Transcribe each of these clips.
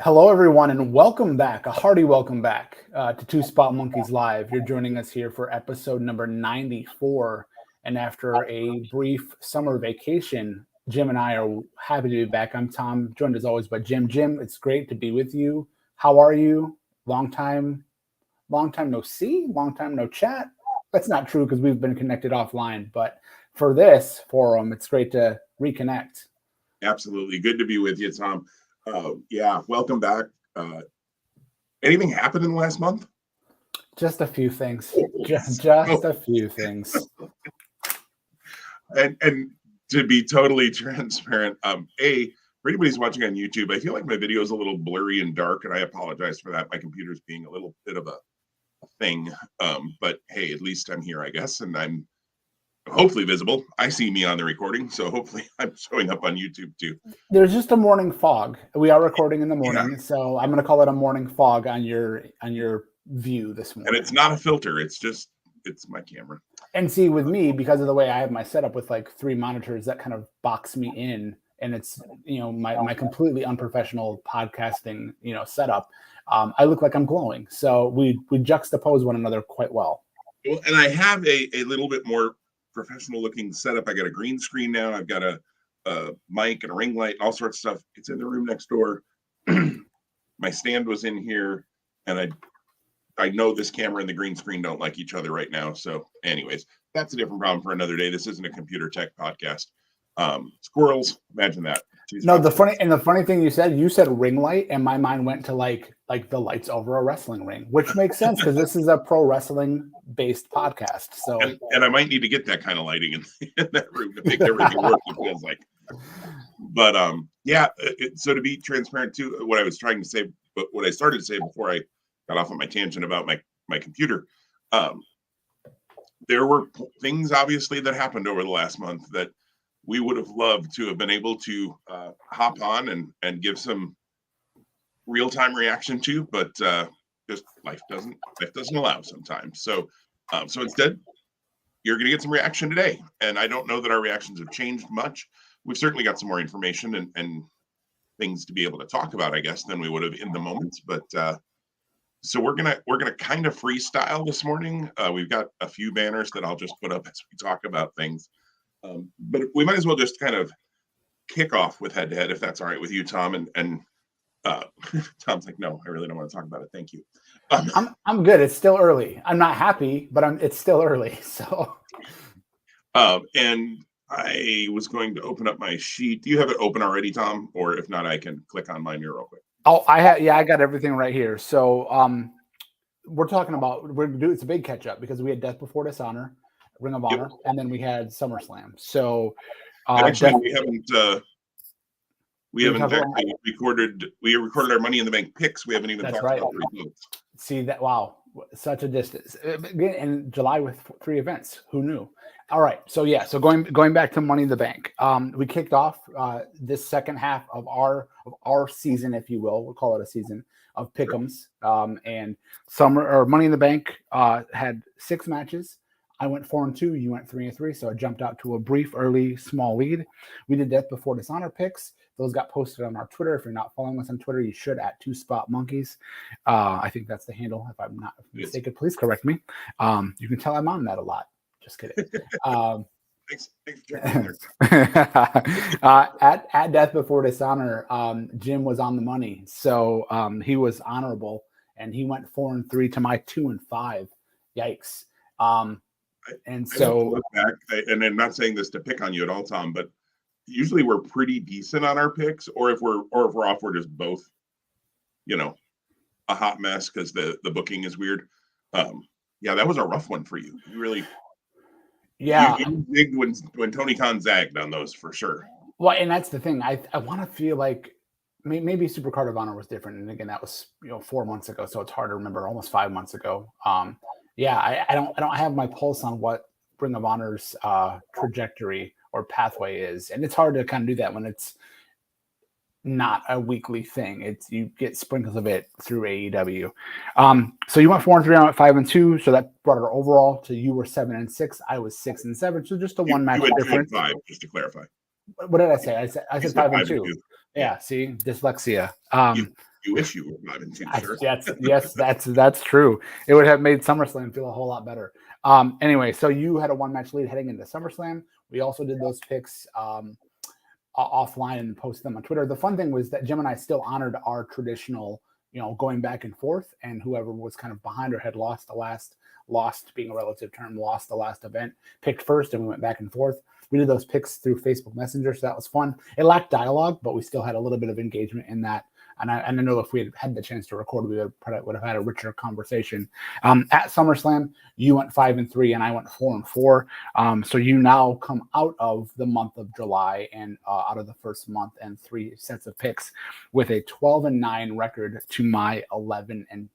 Hello, everyone, and welcome back. A hearty welcome back to Two Spot Monkeys Live. You're joining us here for episode number 94. And after a brief summer vacation, Jim and I are happy to be back. I'm Tom, joined as always by Jim. Jim, it's great to be with you. How are you? Long time no see, long time no chat. That's not true because we've been connected offline. But for this forum, it's great to reconnect. Absolutely. Good to be with you, Tom. Yeah, welcome back. Anything happened in the last month? Just a few things. Just Oh, a few things. and to be totally transparent, for anybody who's watching on YouTube, I feel like my video is a little blurry and dark, and I apologize for that. My computer's being a little bit of a thing. But hey, at least I'm here, I guess, and I'm hopefully visible. I see me on the recording, so hopefully I'm showing up on YouTube too. There's just a morning fog. We are recording in the morning, Yeah. so I'm going to call it a morning fog on your view this morning. And it's not a filter, it's my camera. And see, with me, because of the way I have my setup with like 3 monitors, that kind of box me in, and it's my completely unprofessional podcasting setup. I look like I'm glowing, so we juxtapose one another quite well. Well, and I have a little bit more professional looking setup. I got a green screen now. I've got a mic and a ring light, all sorts of stuff. It's in the room next door. My stand was in here, and I know this camera and the green screen don't like each other right now. So anyways, that's a different problem for another day. This isn't a computer tech podcast. Squirrels, imagine that. Jeez, No, the funny thing you said ring light, and my mind went to like the lights over a wrestling ring, which makes sense because this is a pro wrestling based podcast. So and I might need to get that kind of lighting in that room to make everything work. It feels like, but yeah. So to be transparent too, what I was trying to say, but what I started to say before I got off on my tangent about my computer, there were things obviously that happened over the last month that we would have loved to have been able to hop on and give some real-time reaction to, but just life doesn't allow sometimes. So instead, you're going to get some reaction today. And I don't know that our reactions have changed much. We've certainly got some more information and things to be able to talk about, I guess, than we would have in the moment. But so we're gonna kind of freestyle this morning. We've got a few banners that I'll just put up as we talk about things. But we might as well just kind of kick off with head to head, if that's all right with you, Tom. And Tom's like, no, I really don't want to talk about it. Thank you. I'm good. It's still early. I'm not happy, but it's still early. So, and I was going to open up my sheet. Do you have it open already, Tom? Or if not, I can click on mine here real quick. Oh, I got everything right here. So, we're talking about it's a big catch up because we had Death Before Dishonor, Ring of Honor, and then we had SummerSlam. So, actually, we haven't actually recorded. We recorded our Money in the Bank picks. We haven't even talked about the results. See that? Wow, such a distance. In July with 3 events. Who knew? All right. So yeah. So going back to Money in the Bank, we kicked off this second half of our season, if you will. We'll call it a season of pick'ems. And Money in the Bank had 6 matches. I went 4-2. You went 3-3. So I jumped out to a brief early small lead. We did Death Before Dishonor picks. Those got posted on our Twitter. If you're not following us on Twitter, you should at 2 Spot Monkeys. I think that's the handle. If I'm not mistaken, please correct me. You can tell I'm on that a lot. Just kidding. Thanks at Death Before Dishonor, Jim was on the money. So he was honorable, and he went 4-3 to my 2-5. Yikes. And so look back, and I'm not saying this to pick on you at all, Tom, but usually we're pretty decent on our picks, or if we're off, we're just both, a hot mess because the booking is weird. Yeah, that was a rough one for you. You really, you zigged when Tony Khan zagged on those for sure. Well, and that's the thing. I want to feel like maybe Supercard of Honor was different, and again, that was 4 months ago, so it's hard to remember. Almost 5 months ago. Yeah, I don't have my pulse on what Ring of Honor's trajectory or pathway is, and it's hard to kind of do that when it's not a weekly thing. You get sprinkles of it through AEW. So you went 4-3, I went 5-2, so that brought our overall to you were 7-6, I was 6-7, so just a one match difference. 5, just to clarify. What did I say? I said 5-2. Yeah, see, dyslexia. You You wish you were 5-2, sure. Yes, that's true. It would have made SummerSlam feel a whole lot better. Anyway, so you had a 1-match lead heading into SummerSlam. We also did those picks offline and posted them on Twitter. The fun thing was that Jim and I still honored our traditional, going back and forth, and whoever was kind of behind or had lost being a relative term, lost the last event, picked first, and we went back and forth. We did those picks through Facebook Messenger, so that was fun. It lacked dialogue, but we still had a little bit of engagement in that. And I know if we had had the chance to record, we would have had a richer conversation. At SummerSlam, you went 5-3, and I went 4-4. So you now come out of the month of July and out of the first month and 3 sets of picks with a 12-9 record to my 10-11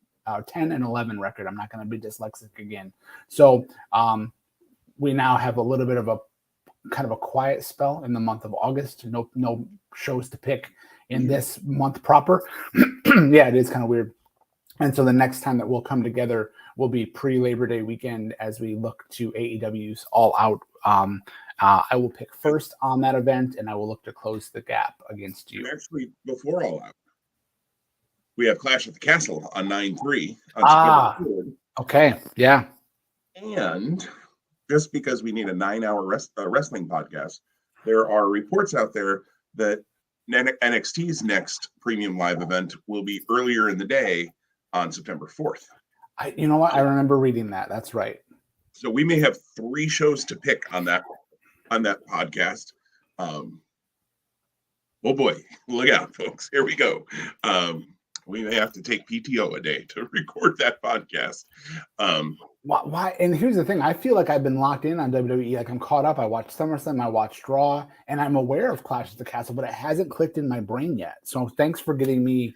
record. I'm not going to be dyslexic again. So we now have a little bit of a kind of a quiet spell in the month of August. No shows to pick in this month proper. Yeah, it is kind of weird. And so the next time that we'll come together will be pre-Labor Day weekend as we look to AEW's All Out. I will pick first on that event, and I will look to close the gap against you. And actually, before All Out, we have Clash at the Castle on 9/3. Okay, yeah. And just because we need a 9-hour wrestling podcast, there are reports out there that NXT's next premium live event will be earlier in the day on September 4th. You know what? I remember reading that. That's right. So we may have 3 shows to pick on that podcast. Oh boy, look out, folks. Here we go. We may have to take PTO a day to record that podcast. Why? And here's the thing. I feel like I've been locked in on WWE. Like I'm caught up. I watched SummerSlam. I watched Raw, and I'm aware of Clash at the Castle, but it hasn't clicked in my brain yet. So thanks for getting me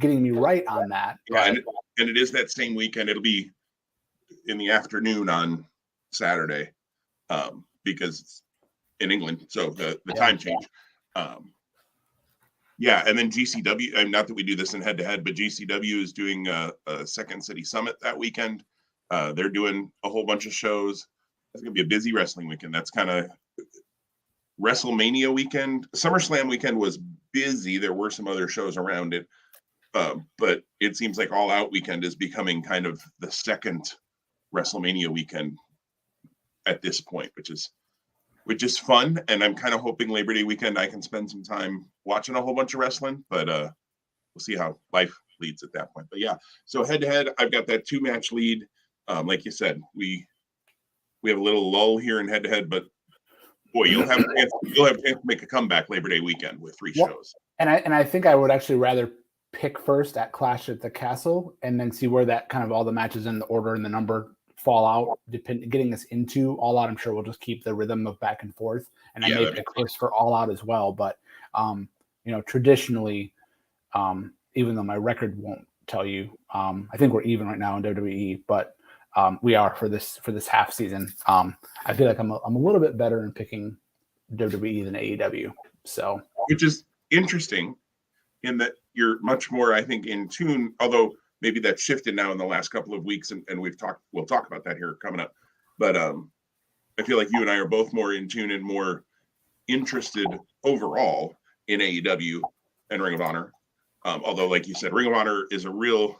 right on that. Yeah, and it is that same weekend. It'll be in the afternoon on Saturday, because it's in England, so the time change. Yeah, and then GCW, not that we do this in head-to-head, but GCW is doing a Second City Summit that weekend. They're doing a whole bunch of shows. It's going to be a busy wrestling weekend. That's kind of WrestleMania weekend. SummerSlam weekend was busy. There were some other shows around it. But it seems like All Out weekend is becoming kind of the second WrestleMania weekend at this point, which is fun. And I'm kind of hoping Labor Day weekend I can spend some time watching a whole bunch of wrestling, but we'll see how life leads at that point. But yeah, so head to head, I've got that 2-match lead. Like you said, we have a little lull here in head to head, but boy, you'll have a chance to make a comeback Labor Day weekend with 3 shows. And I think I would actually rather pick first at Clash at the Castle and then see where that kind of all the matches in the order and the number fall out. Getting us into All Out, I'm sure we'll just keep the rhythm of back and forth. And I may pick first for All Out as well. But traditionally, even though my record won't tell you, I think we're even right now in WWE, but we are for this half season. I feel like I'm a little bit better in picking WWE than AEW. So, which is interesting in that you're much more, I think, in tune, although maybe that's shifted now in the last couple of weeks, and we'll talk about that here coming up. But I feel like you and I are both more in tune and more interested overall in AEW and Ring of Honor. Although, like you said, Ring of Honor is a real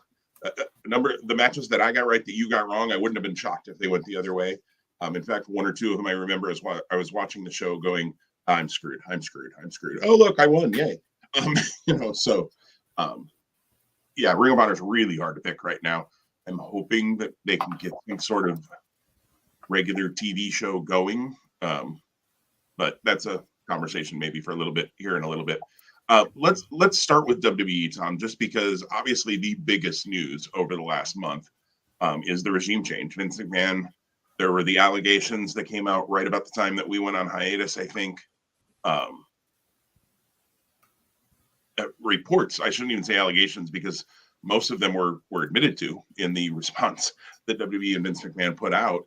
number. The matches that I got right that you got wrong, I wouldn't have been shocked if they went the other way. In fact, 1 or 2 of them I remember as I was watching the show going, I'm screwed. Oh, look, I won. Yay. Yeah, Ring of Honor is really hard to pick right now. I'm hoping that they can get some sort of regular TV show going. But that's a conversation maybe for a little bit here in a little bit. Let's start with WWE, Tom, just because obviously the biggest news over the last month is the regime change. Vince McMahon, there were the allegations that came out right about the time that we went on hiatus, I think. Reports, I shouldn't even say allegations, because most of them were admitted to in the response that WWE and Vince McMahon put out.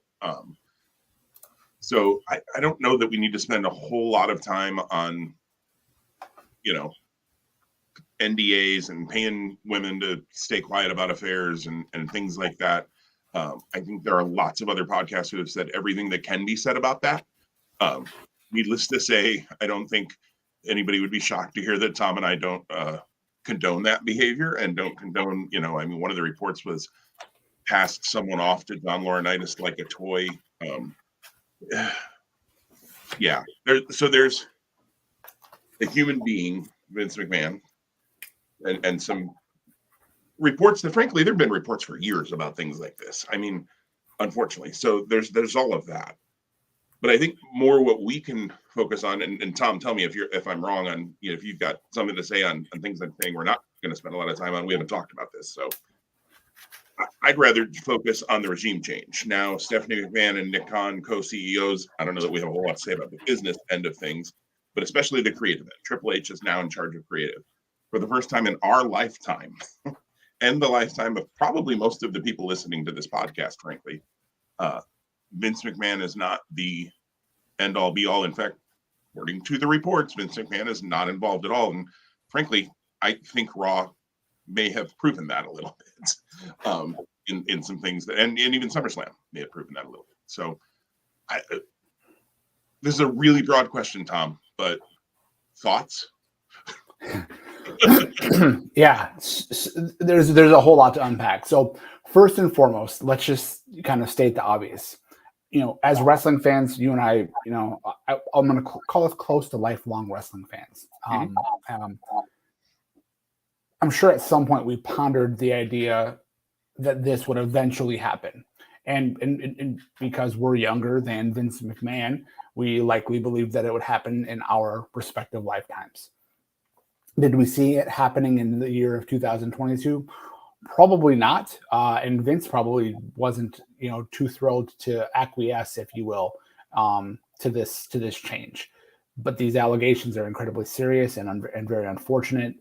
So I don't know that we need to spend a whole lot of time on, NDAs and paying women to stay quiet about affairs and things like that. I think there are lots of other podcasts who have said everything that can be said about that. Needless to say, I don't think anybody would be shocked to hear that Tom and I don't condone that behavior and don't condone, I mean, one of the reports was passed someone off to John Laurinaitis like a toy. Yeah. There's a human being, Vince McMahon, and some reports that, frankly, there have been reports for years about things like this. I mean, unfortunately. So there's all of that. But I think more what we can focus on, and Tom, tell me if I'm wrong on, if you've got something to say on things I'm saying we're not going to spend a lot of time on. We haven't talked about this. So I'd rather focus on the regime change. Now, Stephanie McMahon and Nick Khan, co-CEOs, I don't know that we have a whole lot to say about the business end of things, but especially the creative end. Triple H is now in charge of creative. For the first time in our lifetime, and the lifetime of probably most of the people listening to this podcast, frankly, Vince McMahon is not the end all be all. In fact, according to the reports, Vince McMahon is not involved at all. And frankly, I think Raw may have proven that a little bit in some things that, and even SummerSlam may have proven that a little bit. So this is a really broad question, Tom, but thoughts? Yeah, there's a whole lot to unpack. So first and foremost, let's just kind of state the obvious. As wrestling fans, you and I, I'm going to call us close to lifelong wrestling fans. I'm sure at some point we pondered the idea that this would eventually happen. And because we're younger than Vince McMahon, we likely believed that it would happen in our respective lifetimes. Did we see it happening in the year of 2022? Probably not. And Vince probably wasn't, too thrilled to acquiesce, if you will, to this change. But these allegations are incredibly serious and very unfortunate.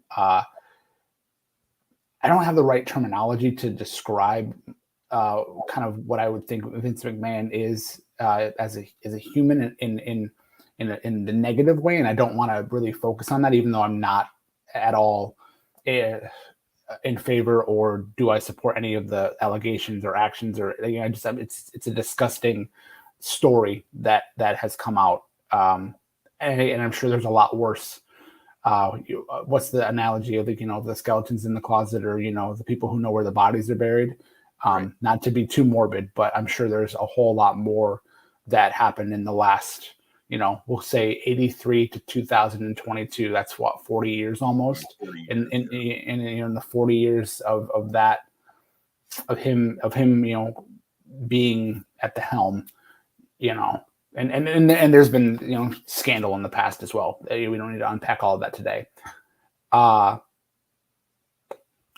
I don't have the right terminology to describe kind of what I would think Vince McMahon is as a human in the negative way, and I don't want to really focus on that, even though I'm not at all in favor or do I support any of the allegations or actions or it's a disgusting story that has come out, and I'm sure there's a lot worse. What's the analogy of the skeletons in the closet, or the people who know where the bodies are buried? Right. Not to be too morbid, but I'm sure there's a whole lot more that happened in the last, we'll say 83 to 2022. That's what, 40 years almost. In the 40 years of that, of him, being at the helm, and there's been, scandal in the past as well. We don't need to unpack all of that today.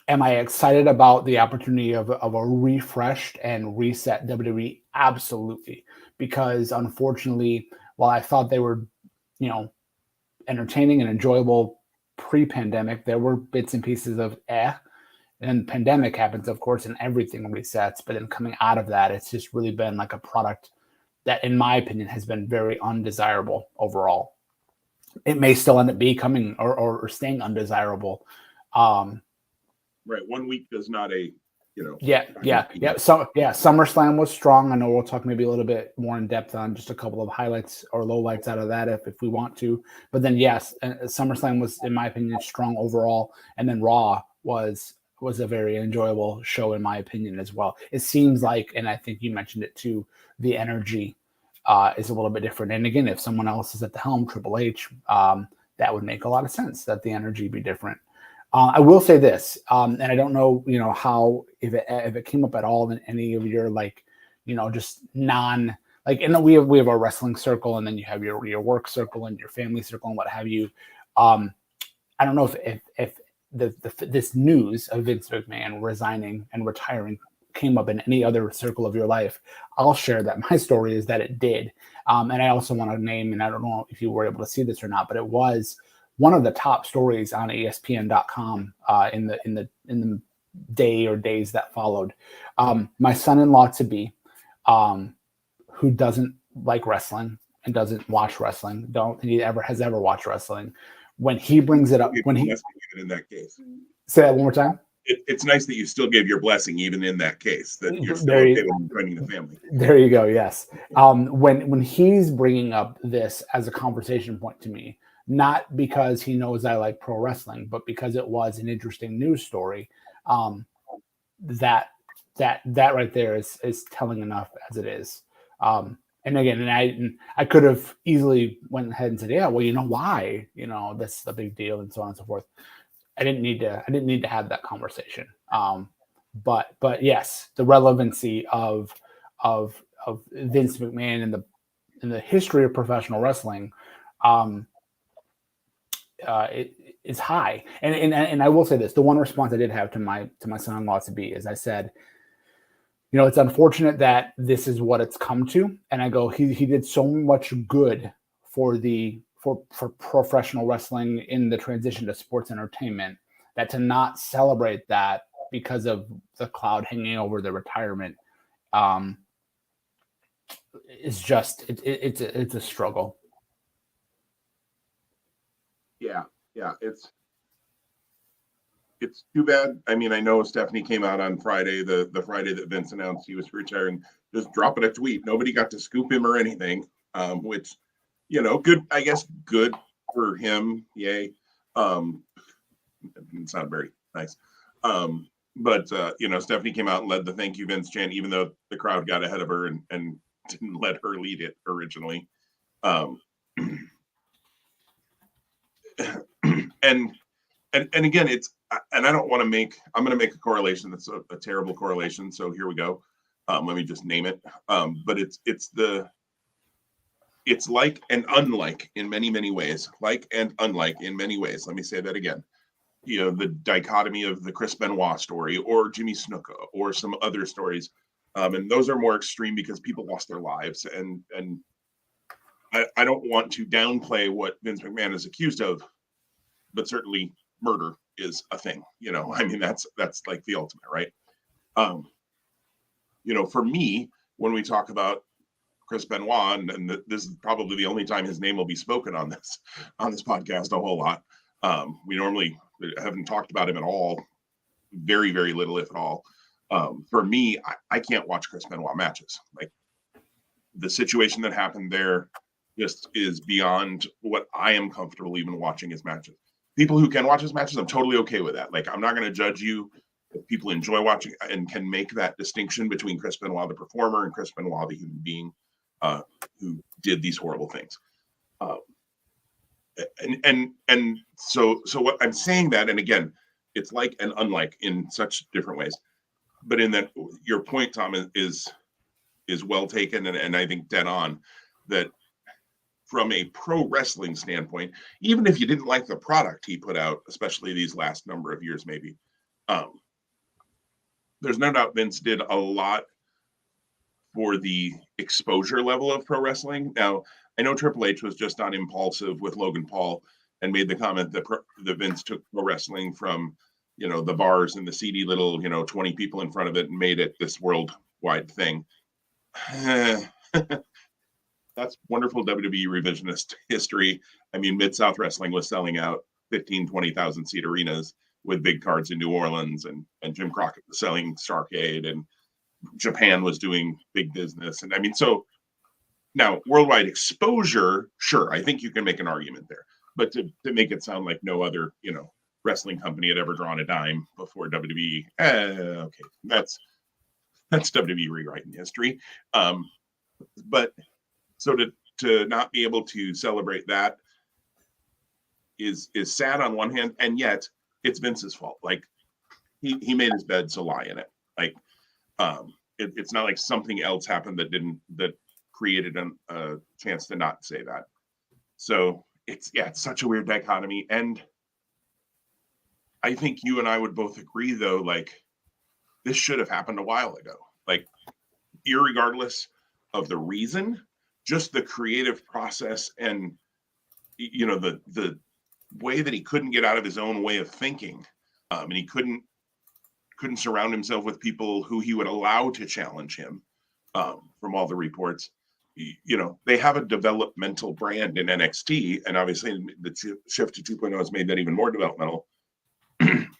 Am I excited about the opportunity of a refreshed and reset WWE? Absolutely. Because unfortunately, while I thought they were, entertaining and enjoyable pre-pandemic, there were bits and pieces of and pandemic happens, of course, and everything resets. But then coming out of that, it's just really been like a product that, in my opinion, has been very undesirable overall. It may still end up becoming or staying undesirable. Right. 1 week does not Yeah. So SummerSlam was strong. I know we'll talk maybe a little bit more in depth on just a couple of highlights or lowlights out of that if we want to. But then yes, SummerSlam was, in my opinion, strong overall, and then Raw was a very enjoyable show in my opinion as well. It seems like, and I think you mentioned it too, the energy is a little bit different. And again, if someone else is at the helm, Triple H, that would make a lot of sense that the energy be different. I will say this, and I don't know, how if it came up at all in any of your just we have a wrestling circle, and then you have your work circle and your family circle and what have you. I don't know if this news of Vince McMahon resigning and retiring came up in any other circle of your life. I'll share that my story is that it did, and I also want to name, and I don't know if you were able to see this or not, but it was one of the top stories on ESPN.com in the day or days that followed. My son-in-law to be, who doesn't like wrestling and doesn't watch wrestling, don't think he has ever watched wrestling. When he brings it up, in that case, say that one more time. It's nice that you still gave your blessing, even in that case, that you're still okay with joining the family. There you go. Yes. When he's bringing up this as a conversation point to me, not because he knows I like pro wrestling, but because it was an interesting news story. That right there is telling enough as it is. And again, and I could have easily went ahead and said, yeah, well, you know why, that's a big deal and so on and so forth. I didn't need to have that conversation. But yes, the relevancy of Vince McMahon in the history of professional wrestling, it is high. And I will say this: the one response I did have to my son-in-law to be is I said, it's unfortunate that this is what it's come to. And I go, he did so much good for professional wrestling in the transition to sports entertainment, that to not celebrate that because of the cloud hanging over the retirement is just it's a struggle. Yeah, it's too bad. I mean, I know Stephanie came out on Friday, the Friday that Vince announced he was retiring, just dropping a tweet. Nobody got to scoop him or anything, which, good, I guess, good for him. Yay. It's not very nice. But Stephanie came out and led the thank you Vince chant, even though the crowd got ahead of her and didn't let her lead it originally. And again, and I don't want to I'm going to make a correlation that's a terrible correlation. So here we go. Let me just name it. But it's like and unlike in many, many ways, like and unlike in many ways. Let me say that again. The dichotomy of the Chris Benoit story or Jimmy Snuka or some other stories. And those are more extreme because people lost their lives. And I don't want to downplay what Vince McMahon is accused of, but certainly murder is a thing. I mean, that's like the ultimate, right? For me, when we talk about Chris Benoit, and this is probably the only time his name will be spoken on this podcast a whole lot. We normally haven't talked about him at all, very, very little, if at all. For me, I can't watch Chris Benoit matches. Like, the situation that happened there just is beyond what I am comfortable even watching his matches. People who can watch his matches, I'm totally okay with that. Like, I'm not going to judge you if people enjoy watching and can make that distinction between Chris Benoit, the performer, and Chris Benoit, the human being who did these horrible things. And so what I'm saying that, and again, it's like and unlike in such different ways, but in that your point, Tom, is well taken, and I think dead on, that from a pro wrestling standpoint, even if you didn't like the product he put out, especially these last number of years, maybe, there's no doubt Vince did a lot for the exposure level of pro wrestling. Now, I know Triple H was just on Impulsive with Logan Paul and made the comment that Vince took pro wrestling from, the bars and the seedy little, 20 people in front of it and made it this worldwide thing. That's wonderful WWE revisionist history. I mean, Mid-South Wrestling was selling out 15, 20,000 seat arenas with big cards in New Orleans, and Jim Crockett was selling Starrcade, and Japan was doing big business. And I mean, so now worldwide exposure, sure, I think you can make an argument there. But to make it sound like no other, wrestling company had ever drawn a dime before WWE, okay, that's WWE rewriting history. But so to not be able to celebrate that is sad on one hand, and yet it's Vince's fault. Like, he made his bed, so lie in it. Like, it's not like something else happened that created a chance to not say that. So it's such a weird dichotomy. And I think you and I would both agree, though, like, this should have happened a while ago. Like, irregardless of the reason, just the creative process and, the way that he couldn't get out of his own way of thinking, and he couldn't surround himself with people who he would allow to challenge him, from all the reports. They have a developmental brand in NXT, and obviously the shift to 2.0 has made that even more developmental.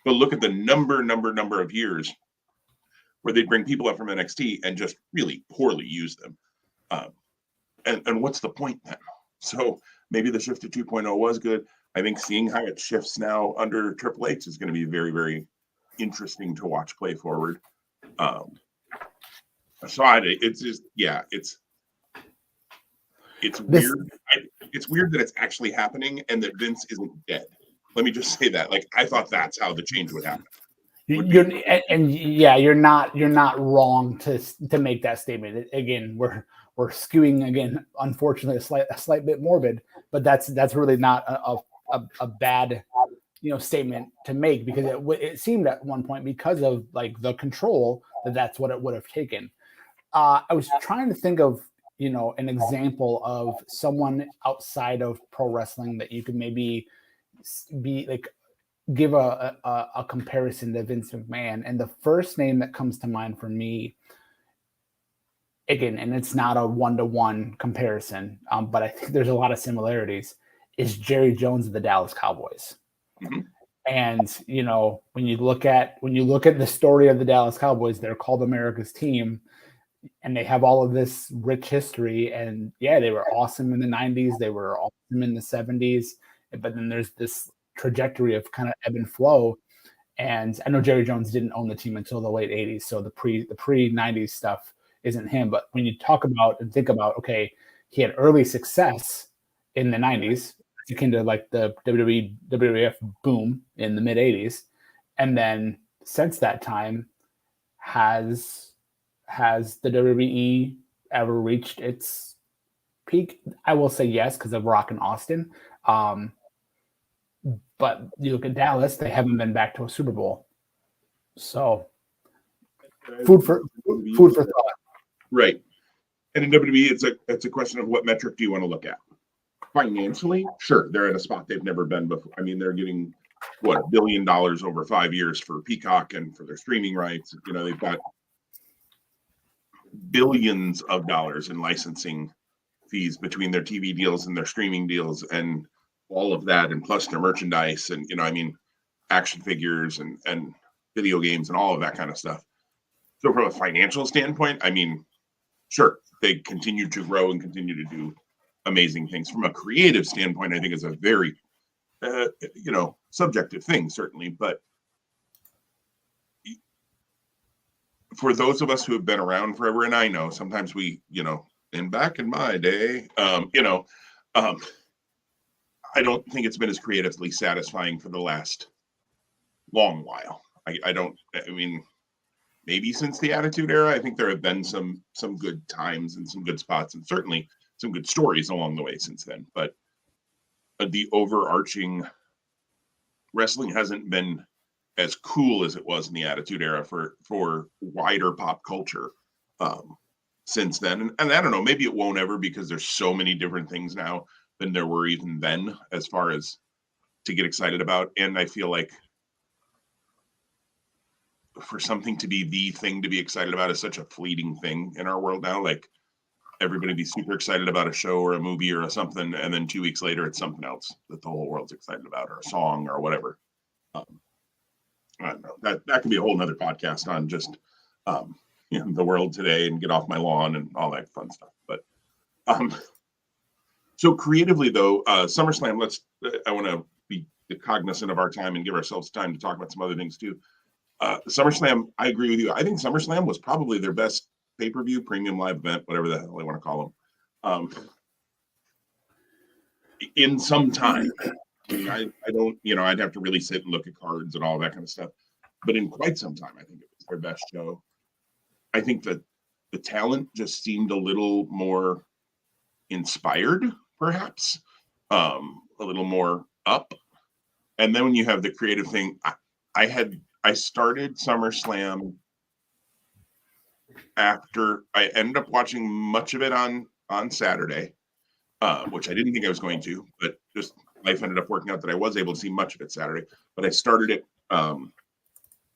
But look at the number of years where they'd bring people up from NXT and just really poorly use them. And what's the point then? So maybe the shift to 2.0 was good. I think seeing how it shifts now under Triple H is going to be very, very interesting to watch play forward. So it's just, yeah, it's weird. It's weird that it's actually happening and that Vince isn't dead. Let me just say that. Like, I thought that's how the change would happen. You're not wrong to make that statement. Again, we're skewing again, unfortunately, a slight bit morbid, but that's really not a bad statement to make, because it seemed at one point, because of like the control, that's what it would have taken. I was trying to think of an example of someone outside of pro wrestling that you could maybe be like give a comparison to Vince McMahon, and the first name that comes to mind for me, again, and it's not a one-to-one comparison, but I think there's a lot of similarities, is Jerry Jones of the Dallas Cowboys. Mm-hmm. And when you look at the story of the Dallas Cowboys, they're called America's team, and they have all of this rich history. And yeah, they were awesome in the 90s, they were awesome in the 70s, but then there's this trajectory of kind of ebb and flow. And I know Jerry Jones didn't own the team until the late 80s, so the pre 90s stuff isn't him. But when you talk about and think about, okay, he had early success in the 90s, akin to like the WWE WWF boom in the mid 80s, and then since that time, has the WWE ever reached its peak? I will say yes, because of Rock and Austin. But you look at Dallas, they haven't been back to a Super Bowl. So food for thought. Right. And in WWE, it's a question of what metric do you want to look at? Financially, sure, they're at a spot they've never been before. I mean, they're getting $1 billion over 5 years for Peacock and for their streaming rights. They've got billions of dollars in licensing fees between their TV deals and their streaming deals and all of that, and plus their merchandise and action figures and video games and all of that kind of stuff. So from a financial standpoint, I mean, sure, they continue to grow and continue to do amazing things. From a creative standpoint, I think it's a very subjective thing, certainly, but for those of us who have been around forever, and I know sometimes we, and back in my day, I don't think it's been as creatively satisfying for the last long while. I mean, maybe since the Attitude Era, I think there have been some good times and some good spots, and certainly some good stories along the way since then. But the overarching wrestling hasn't been as cool as it was in the Attitude Era for wider pop culture since then. And I don't know, maybe it won't ever, because there's so many different things now than there were even then as far as to get excited about. And I feel like for something to be the thing to be excited about is such a fleeting thing in our world now. Like, everybody be super excited about a show or a movie or something, and then 2 weeks later it's something else that the whole world's excited about, or a song or whatever. I don't know, that could be a whole nother podcast on just the world today and get off my lawn and all that fun stuff. But so creatively though, SummerSlam, I want to be cognizant of our time and give ourselves time to talk about some other things too. SummerSlam, I agree with you. I think SummerSlam was probably their best pay-per-view, premium live event, whatever the hell they want to call them, in some time. I mean, I don't, I'd have to really sit and look at cards and all that kind of stuff. But in quite some time, I think it was their best show. I think that the talent just seemed a little more inspired, perhaps, a little more up. And then when you have the creative thing, I started SummerSlam after I ended up watching much of it on Saturday, which I didn't think I was going to, but just life ended up working out that I was able to see much of it Saturday. But I started it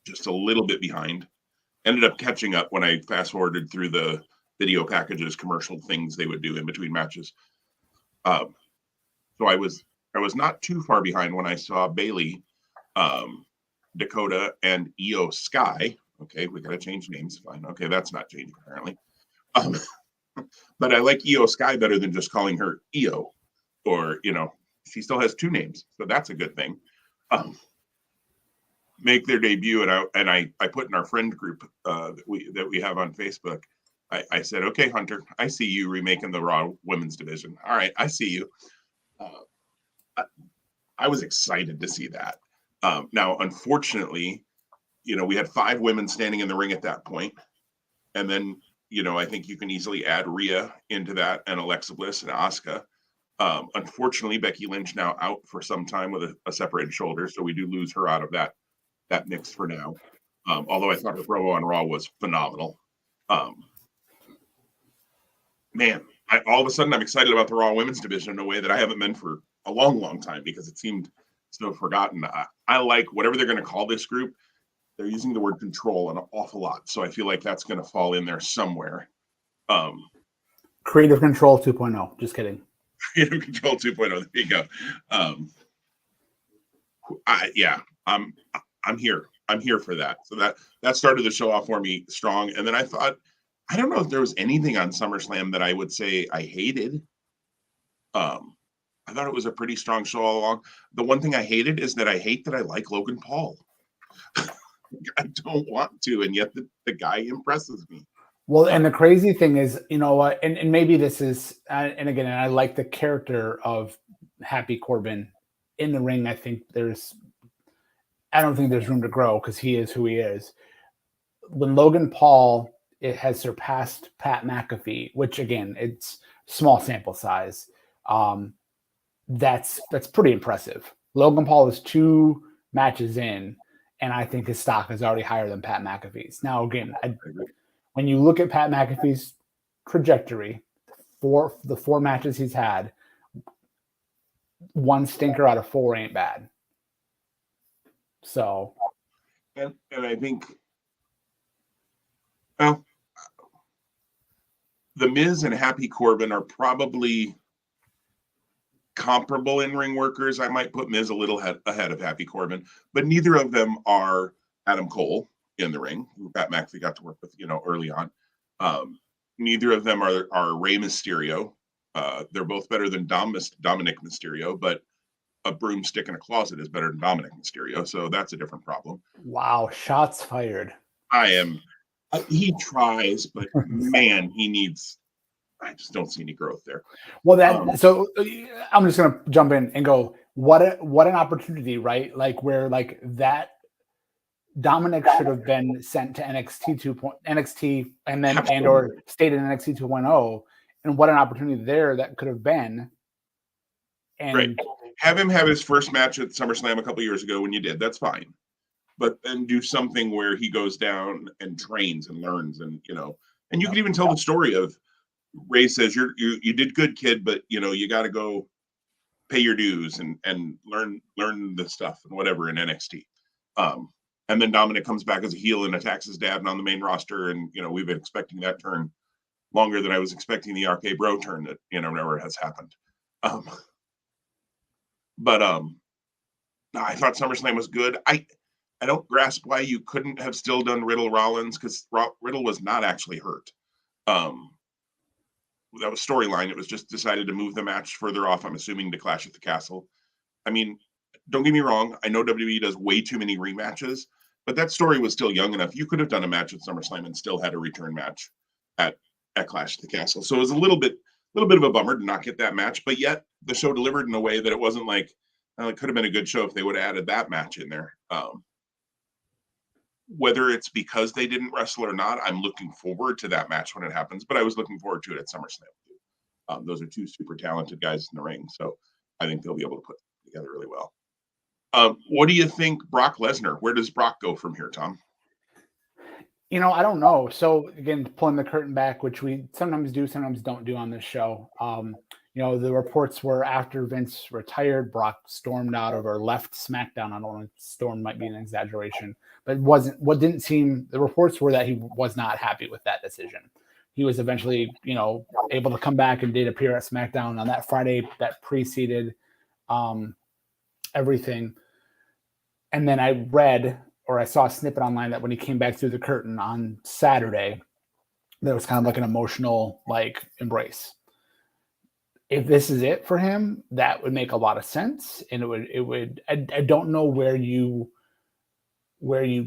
just a little bit behind. Ended up catching up when I fast forwarded through the video packages, commercial things they would do in between matches. So I was not too far behind when I saw Bailey, Dakota, and Io Sky. Okay, we got to change names. Fine. Okay, that's not changing apparently. But I like Io Sky better than just calling her Io. or she still has two names, so that's a good thing. Make their debut, and I put in our friend group that we have on Facebook. I said, okay, Hunter, I see you remaking the Raw Women's Division. All right, I see you. I was excited to see that. Now, unfortunately, we had 5 women standing in the ring at that point, and then I think you can easily add Rhea into that, and Alexa Bliss and Asuka. Unfortunately, Becky Lynch now out for some time with a separated shoulder, so we do lose her out of that mix for now. Although I thought her promo on Raw was phenomenal. Man, all of a sudden I'm excited about the Raw Women's Division in a way that I haven't been for a long, long time, because it seemed so forgotten. I like whatever they're going to call this group. They're using the word control an awful lot, so I feel like that's going to fall in there somewhere. Creative Control 2.0. Just kidding. Creative Control 2.0. There you go. I'm here. I'm here for that. So that started the show off for me strong. And then I thought, I don't know if there was anything on SummerSlam that I would say I hated. I thought it was a pretty strong show all along. The one thing I hated is that I hate that I like Logan Paul. I don't want to, and yet the guy impresses me. Well, and the crazy thing is, and maybe this is, and again, I like the character of Happy Corbin in the ring. I don't think there's room to grow, because he is who he is. When Logan Paul has surpassed Pat McAfee, which again, it's small sample size. That's pretty impressive. Logan Paul is 2 matches in, and I think his stock is already higher than Pat McAfee's. Now, again, when you look at Pat McAfee's trajectory, the 4 matches he's had, 1 stinker out of 4 ain't bad. So, and I think, well, The Miz and Happy Corbin are probably comparable in ring workers. I might put Miz a little ahead of Happy Corbin, but neither of them are Adam Cole in the ring, who Pat McAfee got to work with, early on. Neither of them are Rey Mysterio. They're both better than Dominic Mysterio, but a broomstick in a closet is better than Dominic Mysterio, so that's a different problem. Wow, shots fired. He tries, but man, I just don't see any growth there. Well, so I'm just gonna jump in and go, what an opportunity, right? Like, where like that Dominic should have been sent to NXT and then and or stayed in NXT 2.0, and what an opportunity there that could have been. And right. Have him have his first match at SummerSlam a couple years ago when you did. That's fine. But then do something where he goes down and trains and learns, and and you can even tell the story of Ray says, you did good, kid, but you got to go pay your dues and learn the stuff and whatever in NXT. And then Dominic comes back as a heel and attacks his dad and on the main roster, and we've been expecting that turn longer than I was expecting the RK Bro turn that never has happened. But I thought SummerSlam was good. I don't grasp why you couldn't have still done Riddle Rollins, because Riddle was not actually hurt. That was storyline. It was just decided to move the match further off, I'm assuming, to Clash at the Castle. I mean, don't get me wrong. I know WWE does way too many rematches, but that story was still young enough. You could have done a match at SummerSlam and still had a return match at Clash at the Castle. So it was a little bit of a bummer to not get that match, but yet the show delivered in a way that it wasn't like, it could have been a good show if they would have added that match in there. Whether it's because they didn't wrestle or not, I'm looking forward to that match when it happens, but I was looking forward to it at SummerSlam. Those are 2 super talented guys in the ring, so I think they'll be able to put it together really well. What do you think Brock Lesnar? Where does Brock go from here, Tom? I don't know. So again, pulling the curtain back, which we sometimes do, sometimes don't do on this show. The reports were after Vince retired, Brock stormed out of or left SmackDown. I don't know, storm might be an exaggeration, but the reports were that he was not happy with that decision. He was eventually, able to come back and did appear at SmackDown on that Friday that preceded everything. And then I saw a snippet online that when he came back through the curtain on Saturday, there was kind of like an emotional embrace. if this is it for him, that would make a lot of sense. And it would, I don't know where you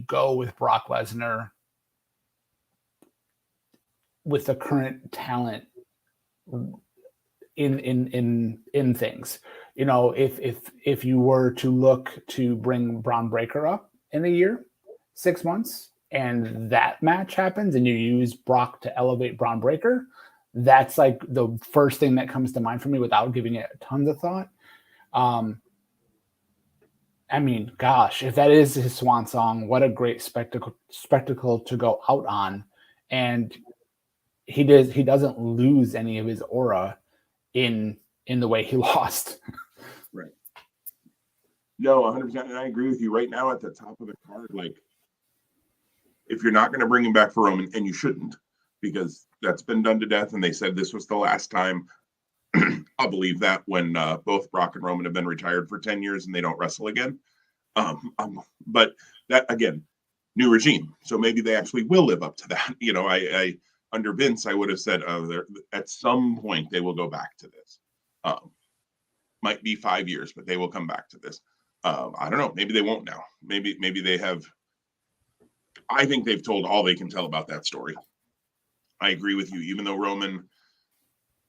go with Brock Lesnar with the current talent in things. You know, if you were to look to bring Braun Breaker up in a year, 6 months, and that match happens, and you use Brock to elevate Braun Breaker, that's like the first thing that comes to mind for me without giving it tons of thought. I mean, gosh, if that is his swan song, what a great spectacle to go out on. And he doesn't lose any of his aura in the way he lost. Right. No, 100%. And I agree with you. Right now at the top of the card, like, if you're not going to bring him back for Roman, and you shouldn't, because that's been done to death, and they said this was the last time. I'll believe that when both Brock and Roman have been retired for 10 years and they don't wrestle again. But that, again, new regime. So maybe they actually will live up to that. You know, I under Vince, I would have said, at some point they will go back to this. Might be 5 years, but they will come back to this. I don't know. Maybe they won't now. Maybe they have. I think they've told all they can tell about that story. I agree with you. Even though Roman,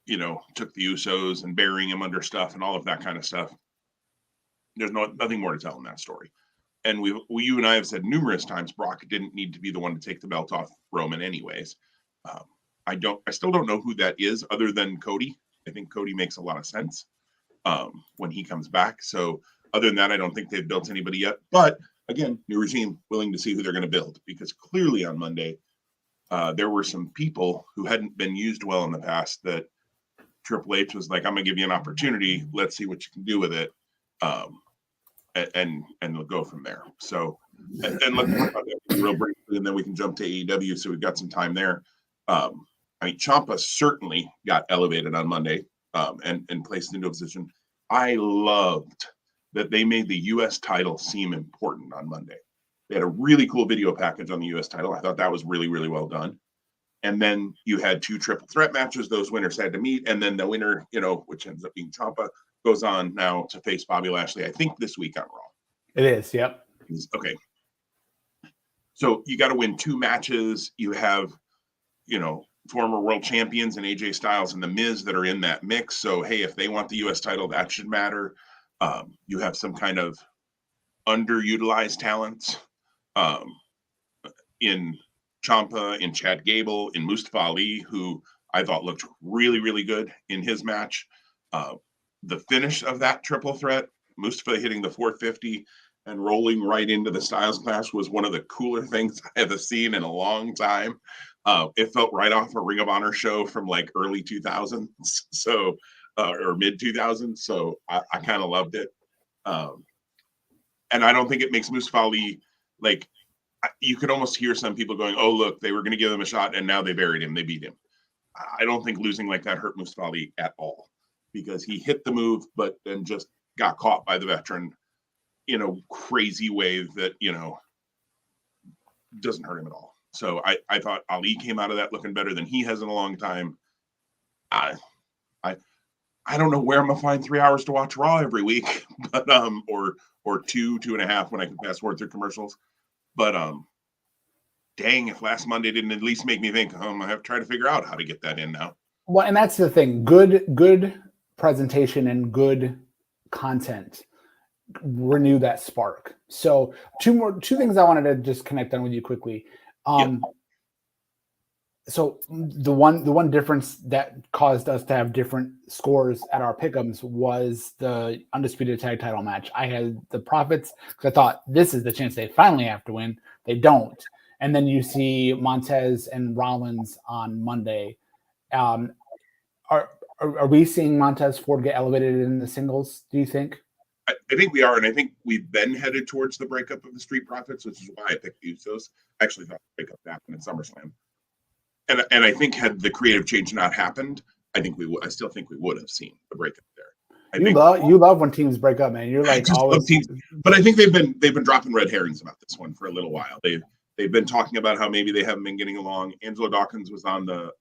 you know, took the Usos and burying him under stuff and all of that kind of stuff, there's nothing more to tell in that story. And you and I have said numerous times, Brock didn't need to be the one to take the belt off Roman anyways. I still don't know who that is other than Cody. I think Cody makes a lot of sense when he comes back. So other than that, I don't think they've built anybody yet. But again, new regime, willing to see who they're going to build, because clearly on Monday, there were some people who hadn't been used well in the past that Triple H was like, I'm going to give you an opportunity. Let's see what you can do with it. And we'll go from there. So, and let's talk about that real briefly, and then we can jump to AEW. So we've got some time there. I mean, Ciampa certainly got elevated on Monday and placed into a position. I loved that they made the U.S. title seem important on Monday. They had a really cool video package on the U.S. title. I thought that was really, really well done. And then you had 2 triple threat matches. Those winners had to meet. And then the winner, you know, which ends up being Ciampa, goes on now to face Bobby Lashley, I think this week on Raw. It is, yep. Okay. So you got to win 2 matches. You have, you know, former world champions and AJ Styles and The Miz that are in that mix. So, hey, if they want the U.S. title, that should matter. You have some kind of underutilized talents in Ciampa, in Chad Gable, in Mustafa Ali, who I thought looked really, really good in his match. The finish of that triple threat, Mustafa hitting the 450 and rolling right into the Styles Clash, was one of the cooler things I have seen in a long time. It felt right off a Ring of Honor show from like early 2000s, so or mid 2000s. So I kind of loved it. And I don't think it makes Mustafa Ali, like, you could almost hear some people going, oh, look, they were going to give him a shot and now they buried him. They beat him. I don't think losing like that hurt Mustafa Ali at all, because he hit the move, but then just got caught by the veteran in a crazy way that, you know, doesn't hurt him at all. So I thought Ali came out of that looking better than he has in a long time. I don't know where I'm gonna find 3 hours to watch Raw every week, but or 2.5 when I can fast forward through commercials. But dang, if last Monday didn't at least make me think, I have to try to figure out how to get that in now. Well, and that's the thing. Good presentation and good content renew that spark. So two things I wanted to just connect on with you quickly. So the one difference that caused us to have different scores at our pick'ems was the undisputed tag title match. I had the Profits because I thought this is the chance they finally have to win. They don't. And then you see Montez and Rollins on Monday. Are we seeing Montez Ford get elevated in the singles, do you think? I think we are, and I think we've been headed towards the breakup of the Street Profits, which is why I picked the Usos. I actually thought the breakup happened in SummerSlam. And I think had the creative change not happened, I still think we would have seen the breakup there. You love when teams break up, man. You're like always teams, but I think they've been dropping red herrings about this one for a little while. They've been talking about how maybe they haven't been getting along. Angelo Dawkins was on the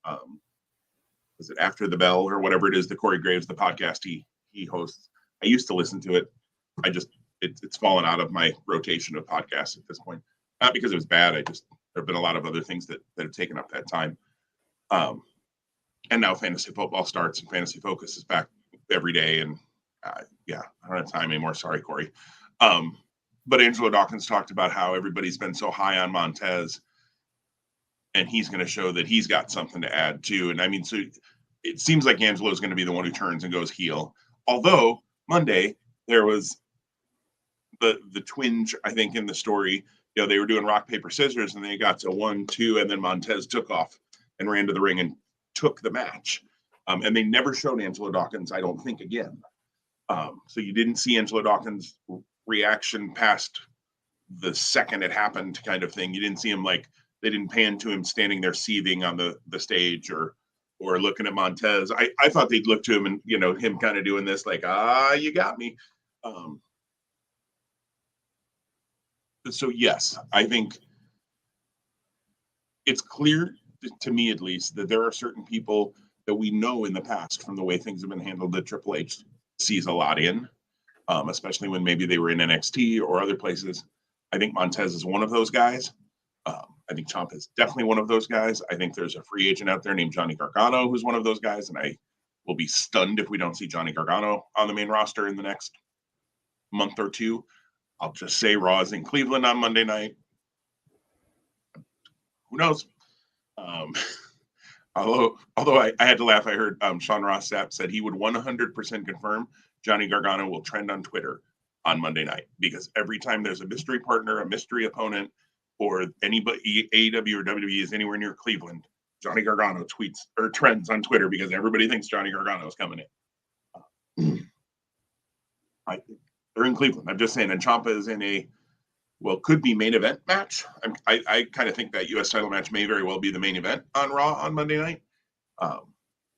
is it After the Bell or whatever it is, the Corey Graves, the podcast he hosts. I used to listen to it. It's fallen out of my rotation of podcasts at this point. Not because it was bad. There have been a lot of other things that have taken up that time. And now fantasy football starts and Fantasy Focus is back every day. And I don't have time anymore. Sorry, Corey. But Angelo Dawkins talked about how everybody's been so high on Montez, and he's going to show that he's got something to add too. And I mean, so it seems like Angelo is going to be the one who turns and goes heel. Although Monday there was the twinge, I think, in the story. You know, they were doing rock, paper, scissors, and they got to 1-2, and then Montez took off and ran to the ring and took the match. And they never showed Angelo Dawkins, I don't think, again. So you didn't see Angelo Dawkins' reaction past the second it happened kind of thing. You didn't see him, like, they didn't pan to him standing there seething on the stage or looking at Montez. I thought they'd look to him and, you know, him kind of doing this like, you got me. So yes, I think it's clear to me, at least, that there are certain people that we know in the past from the way things have been handled that Triple H sees a lot in, especially when maybe they were in NXT or other places. I think Montez is one of those guys. I think Ciampa is definitely one of those guys. I think there's a free agent out there named Johnny Gargano who's one of those guys, and I will be stunned if we don't see Johnny Gargano on the main roster in the next month or two. I'll just say Raw is in Cleveland on Monday night. Who knows? Although I had to laugh. I heard Sean Ross Sapp said he would 100% confirm Johnny Gargano will trend on Twitter on Monday night, because every time there's a mystery partner, a mystery opponent, or anybody, AEW or WWE is anywhere near Cleveland, Johnny Gargano tweets or trends on Twitter because everybody thinks Johnny Gargano is coming in. They're in Cleveland. I'm just saying, and Ciampa is in could be main event match. I kind of think that U.S. title match may very well be the main event on Raw on Monday night.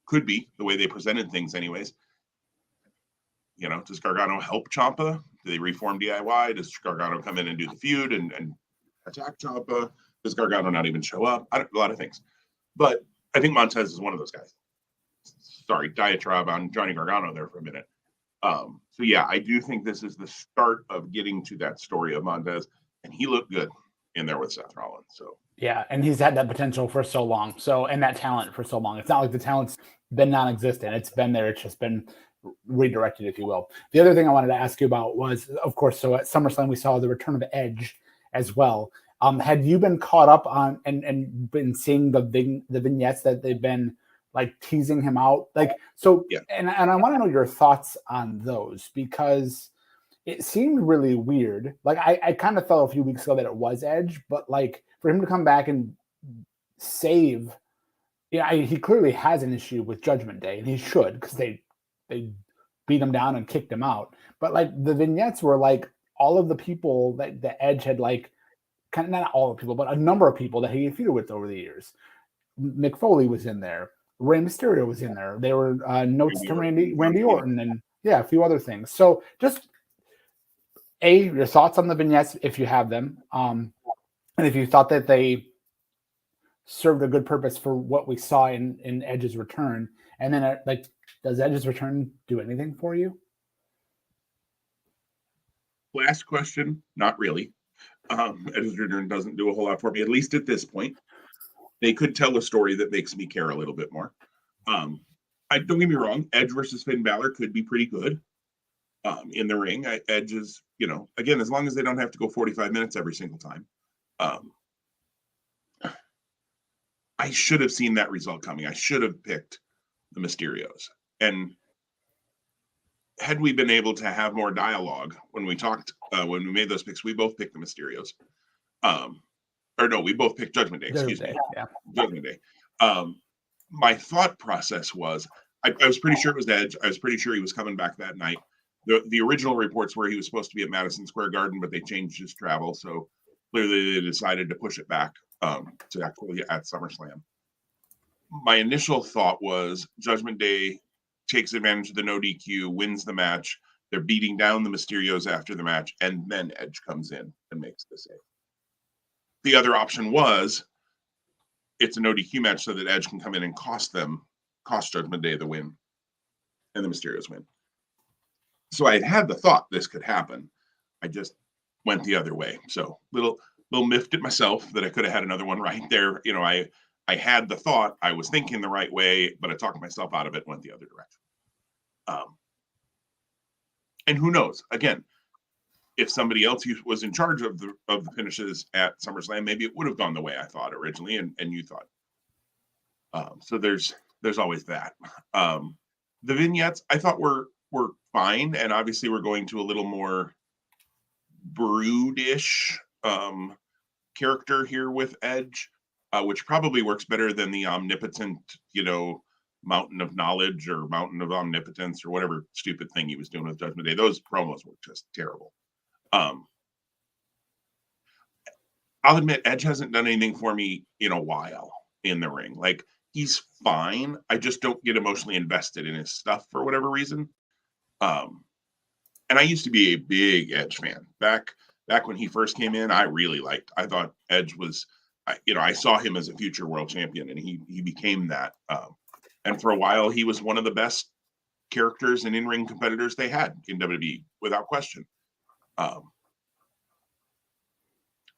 Could be the way they presented things, anyways. You know, does Gargano help Ciampa? Do they reform DIY? Does Gargano come in and do the feud and attack Ciampa? Does Gargano not even show up? A lot of things. But I think Montez is one of those guys. Sorry, diatribe on Johnny Gargano there for a minute. So yeah, I do think this is the start of getting to that story of Montez, and he looked good in there with Seth Rollins. So yeah, and he's had that potential for so long, and that talent for so long. It's not like the talent's been non-existent; it's been there. It's just been redirected, if you will. The other thing I wanted to ask you about was, of course, so at SummerSlam we saw the return of Edge as well. Had you been caught up on and been seeing the vignettes that they've been like teasing him out, like, so yeah. And I want to know your thoughts on those, because it seemed really weird. Like I kind of felt a few weeks ago that it was Edge, but like for him to come back and save, he clearly has an issue with Judgment Day, and he should, because they beat him down and kicked him out. But like the vignettes were like all of the people that the Edge had, like, kind of, not all the people, but a number of people that he had feuded with over the years. Mick Foley was in there. Rey Mysterio was in there. There were notes to Randy Orton, and a few other things. So just your thoughts on the vignettes, if you have them, and if you thought that they served a good purpose for what we saw in Edge's return, and then does Edge's return do anything for you? Last question, not really. Edge's return doesn't do a whole lot for me, at least at this point. They could tell a story that makes me care a little bit more. Don't get me wrong, Edge versus Finn Balor could be pretty good in the ring. Edge is, again, as long as they don't have to go 45 minutes every single time. I should have seen that result coming. I should have picked the Mysterios. And had we been able to have more dialogue when we talked, when we made those picks, we both picked the Mysterios. We both picked Judgment Day. Excuse me. Yeah. Judgment Day. My thought process was, I was pretty sure it was Edge. I was pretty sure he was coming back that night. The original reports were he was supposed to be at Madison Square Garden, but they changed his travel. So clearly they decided to push it back to actually at SummerSlam. My initial thought was Judgment Day takes advantage of the no DQ, wins the match. They're beating down the Mysterios after the match, and then Edge comes in and makes the save. The other option was it's a no DQ match so that Edge can come in and cost them cost Judgment Day the win and the Mysterios win. So I had the thought this could happen. I just went the other way. So little miffed at myself that I could have had another one right there. You know, I had the thought, I was thinking the right way, but I talked myself out of it, went the other direction. And who knows? Again, if somebody else was in charge of the finishes at SummerSlam, maybe it would have gone the way I thought originally, and you thought. So there's always that. The vignettes I thought were fine, and obviously we're going to a little more brutish character here with Edge, which probably works better than the omnipotent, mountain of knowledge or mountain of omnipotence or whatever stupid thing he was doing with Judgment Day. Those promos were just terrible. I'll admit Edge hasn't done anything for me in a while in the ring. Like, he's fine. I just don't get emotionally invested in his stuff for whatever reason. And I used to be a big Edge fan. Back when he first came in, I thought Edge was, I saw him as a future world champion, and he became that. And for a while, he was one of the best characters and in-ring competitors they had in WWE, without question.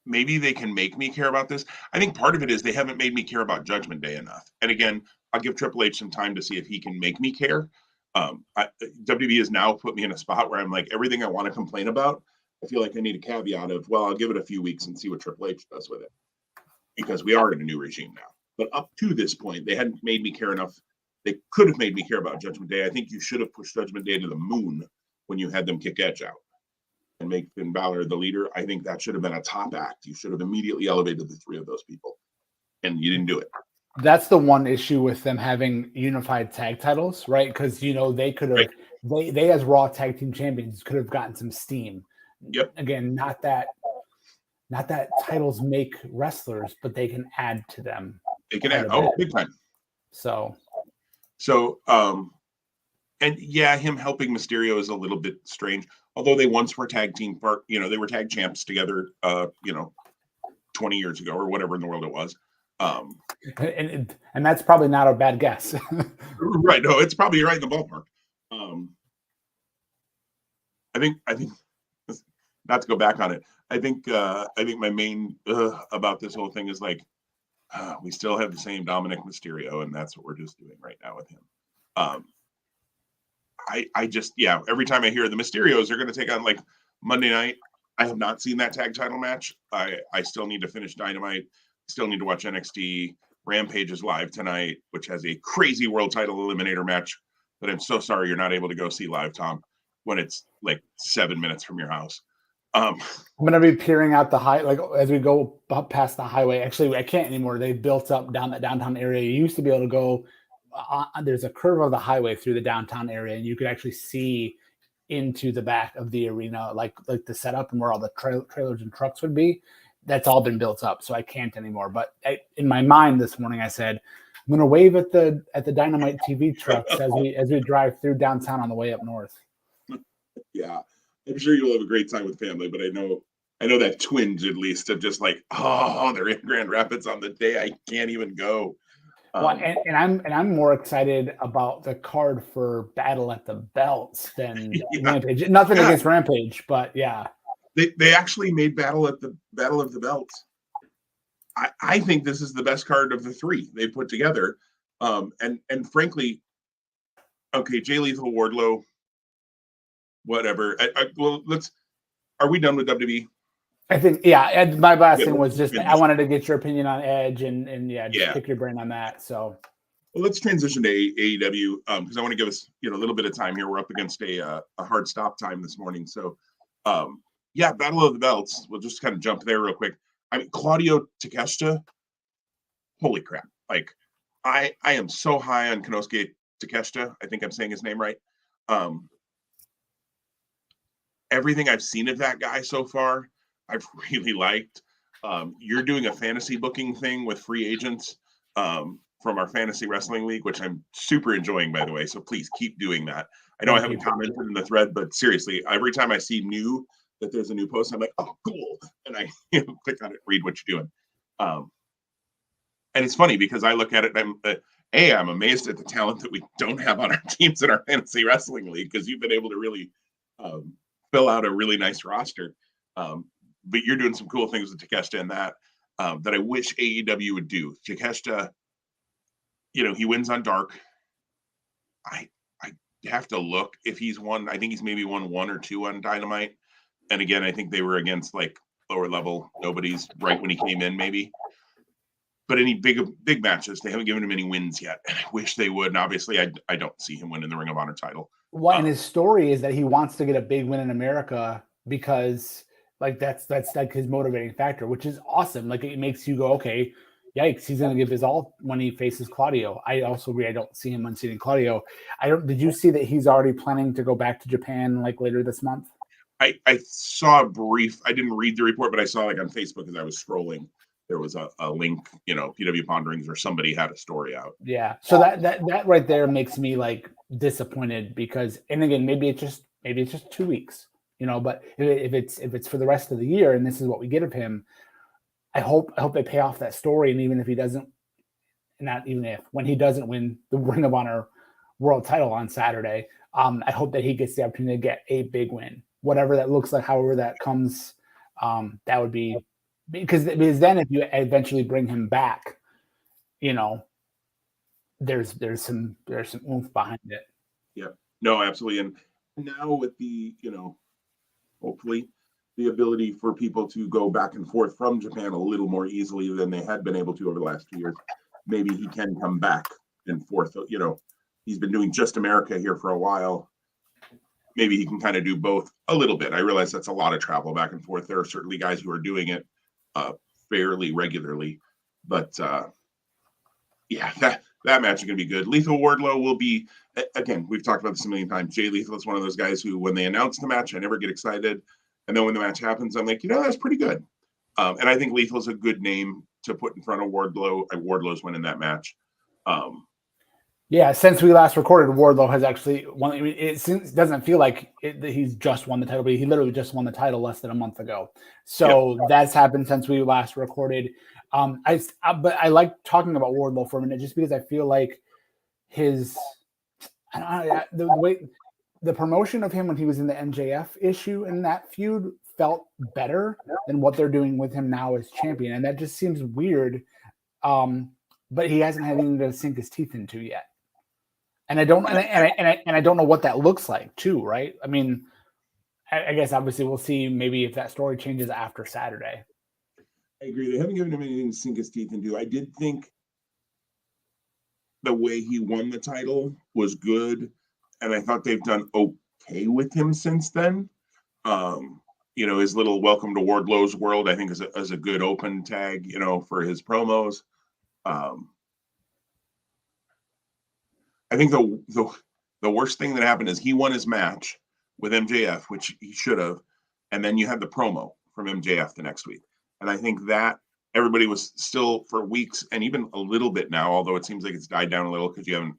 Maybe they can make me care about this. I think part of it is they haven't made me care about Judgment Day enough. And again, I'll give Triple H some time to see if he can make me care. WWE has now put me in a spot where I'm like, everything I want to complain about, I feel like I need a caveat of, well, I'll give it a few weeks and see what Triple H does with it, because we are in a new regime now. But up to this point, they hadn't made me care enough. They could have made me care about Judgment Day. I think you should have pushed Judgment Day to the moon when you had them kick Edge out and make Finn Balor the leader. I think that should have been a top act. You should have immediately elevated the three of those people, and you didn't do it. That's the one issue with them having unified tag titles, right? Because they could have, right. They as Raw Tag Team Champions could have gotten some steam. Yep. Again, not that titles make wrestlers, but they can add to them. They can add, big time. So, and yeah, him helping Mysterio is a little bit strange. Although they once were tag team they were tag champs together, 20 years ago or whatever in the world it was. And that's probably not a bad guess. Right. No, it's probably right in the ballpark. I think not to go back on it. I think my main about this whole thing is like, we still have the same Dominic Mysterio, and that's what we're just doing right now with him. I just, every time I hear the Mysterios are going to take on like Monday night, I have not seen that tag title match. I still need to finish Dynamite. Still need to watch NXT. Rampage is live tonight, which has a crazy world title eliminator match that I'm so sorry you're not able to go see live, Tom, when it's like 7 minutes from your house. I'm going to be peering out the as we go up past the highway. Actually, I can't anymore. They built up down that downtown area. You used to be able to go, there's a curve of the highway through the downtown area, and you could actually see into the back of the arena, like the setup and where all the trailers and trucks would be. That's all been built up, so I can't anymore. But in my mind this morning, I said, I'm going to wave at the Dynamite TV trucks as we drive through downtown on the way up north. Yeah, I'm sure you'll have a great time with family, but I know that twinge at least of just like, they're in Grand Rapids on the day I can't even go. Well, and I'm more excited about the card for Battle at the Belts than Rampage. Nothing against Rampage, but yeah. They actually made Battle of the Belts. I think this is the best card of the three they put together. And frankly, okay, Jay Lethal, Wardlow, whatever. Are we done with WWE? I think, my last thing was just, I wanted to get your opinion on Edge and pick your brain on that. So, well, let's transition to AEW because I want to give us a little bit of time here. We're up against a hard stop time this morning. So, Battle of the Belts. We'll just kind of jump there real quick. I mean, Claudio Takeshita, holy crap. Like, I am so high on Konosuke Takeshita. I think I'm saying his name right. Everything I've seen of that guy so far, I've really liked. You're doing a fantasy booking thing with free agents from our fantasy wrestling league, which I'm super enjoying, by the way. So please keep doing that. I know I haven't commented in the thread, but seriously, every time I see that there's a new post, I'm like, oh, cool. And I click on it, read what you're doing. And it's funny because I look at it, I'm amazed at the talent that we don't have on our teams in our fantasy wrestling league, because you've been able to really fill out a really nice roster. But you're doing some cool things with Takeshita and that I wish AEW would do. Takeshita, he wins on Dark. I have to look if he's won. I think he's maybe won 1 or 2 on Dynamite. And again, I think they were against like lower level nobodies right when he came in, maybe. But any big matches, they haven't given him any wins yet, and I wish they would. And obviously, I don't see him winning the Ring of Honor title. Well, and his story is that he wants to get a big win in America because, like, that's like his motivating factor, which is awesome. Like, it makes you go, okay, yikes, he's going to give his all when he faces Claudio. I also agree. I don't see him unseating Claudio. Did you see that he's already planning to go back to Japan like later this month? I saw a brief. I didn't read the report, but I saw like on Facebook as I was scrolling. There was a link, PW Ponderings, or somebody had a story out. Yeah. So that right there makes me like disappointed because, and again, maybe it's just 2 weeks, but if it's for the rest of the year and this is what we get of him, I hope they pay off that story. And even if he doesn't, when he doesn't win the Ring of Honor world title on Saturday, I hope that he gets the opportunity to get a big win, whatever that looks like, however that comes. That would be. Because then if you eventually bring him back, there's some oomph behind it. Yeah, no, absolutely. And now with the, hopefully the ability for people to go back and forth from Japan a little more easily than they had been able to over the last 2 years, maybe he can come back and forth. He's been doing just America here for a while. Maybe he can kind of do both a little bit. I realize that's a lot of travel back and forth. There are certainly guys who are doing it fairly regularly, but that match is going to be good. Lethal Wardlow will be, again, we've talked about this a million times. Jay Lethal is one of those guys who, when they announce the match, I never get excited, and then when the match happens, I'm like, that's pretty good. And I think Lethal's a good name to put in front of Wardlow. Wardlow's winning that match. Yeah, since we last recorded, Wardlow has actually won. I mean, it doesn't feel like he's just won the title, but he literally just won the title less than a month ago. So That's happened since we last recorded. But I like talking about Wardlow for a minute, just because I feel like the promotion of him when he was in the MJF issue in that feud felt better than what they're doing with him now as champion, and that just seems weird. But he hasn't had anything to sink his teeth into yet. And I don't know what that looks like too, right? I mean, I guess obviously we'll see maybe if that story changes after Saturday. I agree. They haven't given him anything to sink his teeth into. I did think the way he won the title was good, and I thought they've done okay with him since then. His little welcome to Wardlow's world, I think, is a good open tag, for his promos. I think the worst thing that happened is he won his match with MJF, which he should have, and then you had the promo from MJF the next week. And I think that everybody was still, for weeks and even a little bit now, although it seems like it's died down a little because you haven't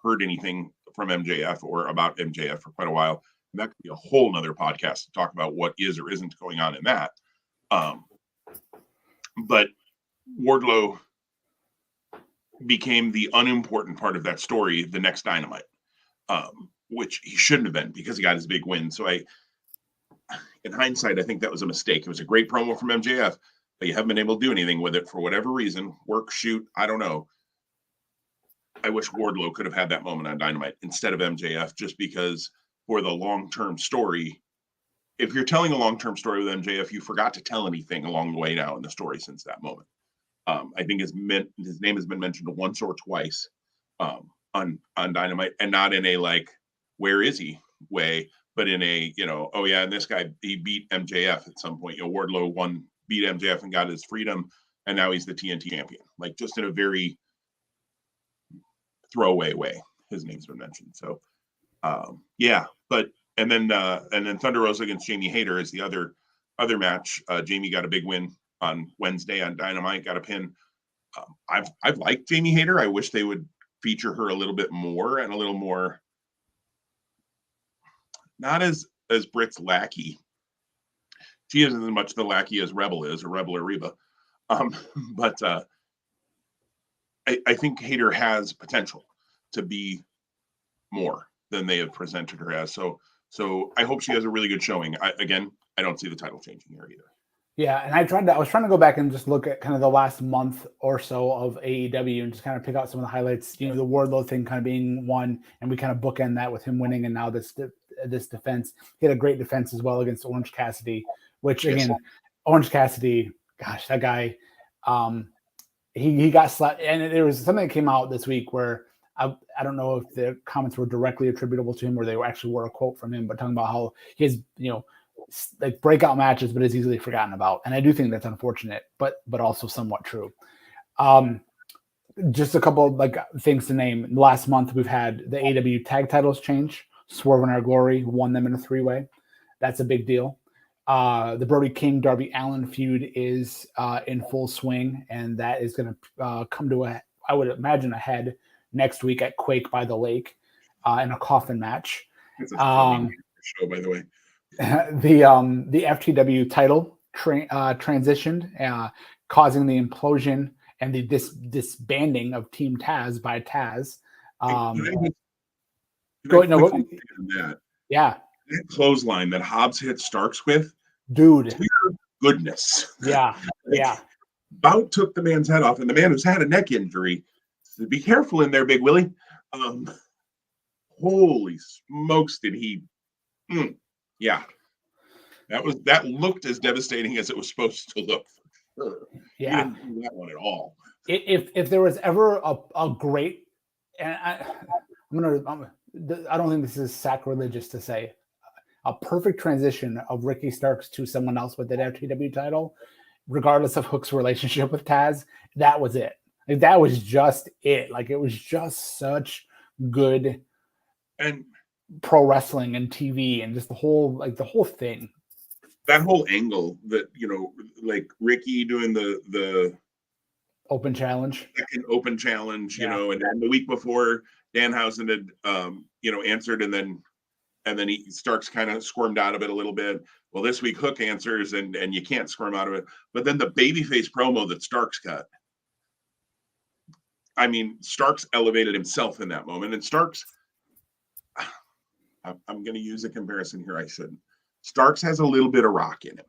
heard anything from MJF or about MJF for quite a while. And that could be a whole nother podcast to talk about what is or isn't going on in that. But Wardlow became the unimportant part of that story the next Dynamite, which he shouldn't have been because he got his big win. So in hindsight, I think that was a mistake. It was a great promo from MJF, but you haven't been able to do anything with it for whatever reason. Work, shoot, I don't know. I wish Wardlow could have had that moment on Dynamite instead of MJF, just because for the long-term story, if you're telling a long-term story with MJF, you forgot to tell anything along the way now in the story since that moment. I think his name has been mentioned once or twice on Dynamite, and not in a like, where is he way, but in a, oh yeah, and this guy, he beat MJF at some point. Wardlow beat MJF and got his freedom, and now he's the TNT champion. Like, just in a very throwaway way, his name's been mentioned. So and then Thunder Rosa against Jamie Hayter is the other match. Jamie got a big win on Wednesday on Dynamite, got a pin. I've liked Jamie Hayter. I wish they would feature her a little bit more and a little more, not as Britt's lackey. She isn't as much the lackey as Rebel is, or Rebel or Reba. But I think Hayter has potential to be more than they have presented her as. So I hope she has a really good showing. I don't see the title changing here either. Yeah, and I was trying to go back and just look at kind of the last month or so of AEW and just kind of pick out some of the highlights. The Wardlow thing kind of being one, and we kind of bookend that with him winning, and now this defense. He had a great defense as well against Orange Cassidy, which again, yes. Orange Cassidy, gosh, that guy, he got slapped. And there was something that came out this week where I don't know if the comments were directly attributable to him or they actually were a quote from him, but talking about how his, like breakout matches, but is easily forgotten about. And I do think that's unfortunate, but also somewhat true. Just a couple of things to name. Last month, we've had the AEW tag titles change. Swerve and Our Glory won them in a 3-way. That's a big deal. The Brody King Darby Allin feud is in full swing, and that is going to come to I would imagine, a head next week at Quake by the Lake in a coffin match. It's a show, by the way. The FTW title transitioned, causing the implosion and the disbanding of Team Taz by Taz. Yeah. That clothesline that Hobbs hit Starks with, dude. Dear goodness. Yeah. Yeah. Bout took the man's head off, and the man who's had a neck injury. So be careful in there, Big Willie. Holy smokes, did he? Yeah. That looked as devastating as it was supposed to look. For sure. Yeah. You didn't do that one at all. If there was ever a great, and I don't think this is sacrilegious to say, a perfect transition of Ricky Starks to someone else with that FTW title, regardless of Hook's relationship with Taz, that was it. That was just it. It was just such good and pro wrestling and TV and just the whole thing. That whole angle that, Ricky doing the open challenge, second open challenge, and then the week before Danhausen had, answered, and then Starks kind of squirmed out of it a little bit. Well, this week Hook answers and you can't squirm out of it. But then the babyface promo that Starks cut. I mean, Starks elevated himself in that moment. And Starks, I'm going to use a comparison here. I shouldn't. Starks has a little bit of Rock in him.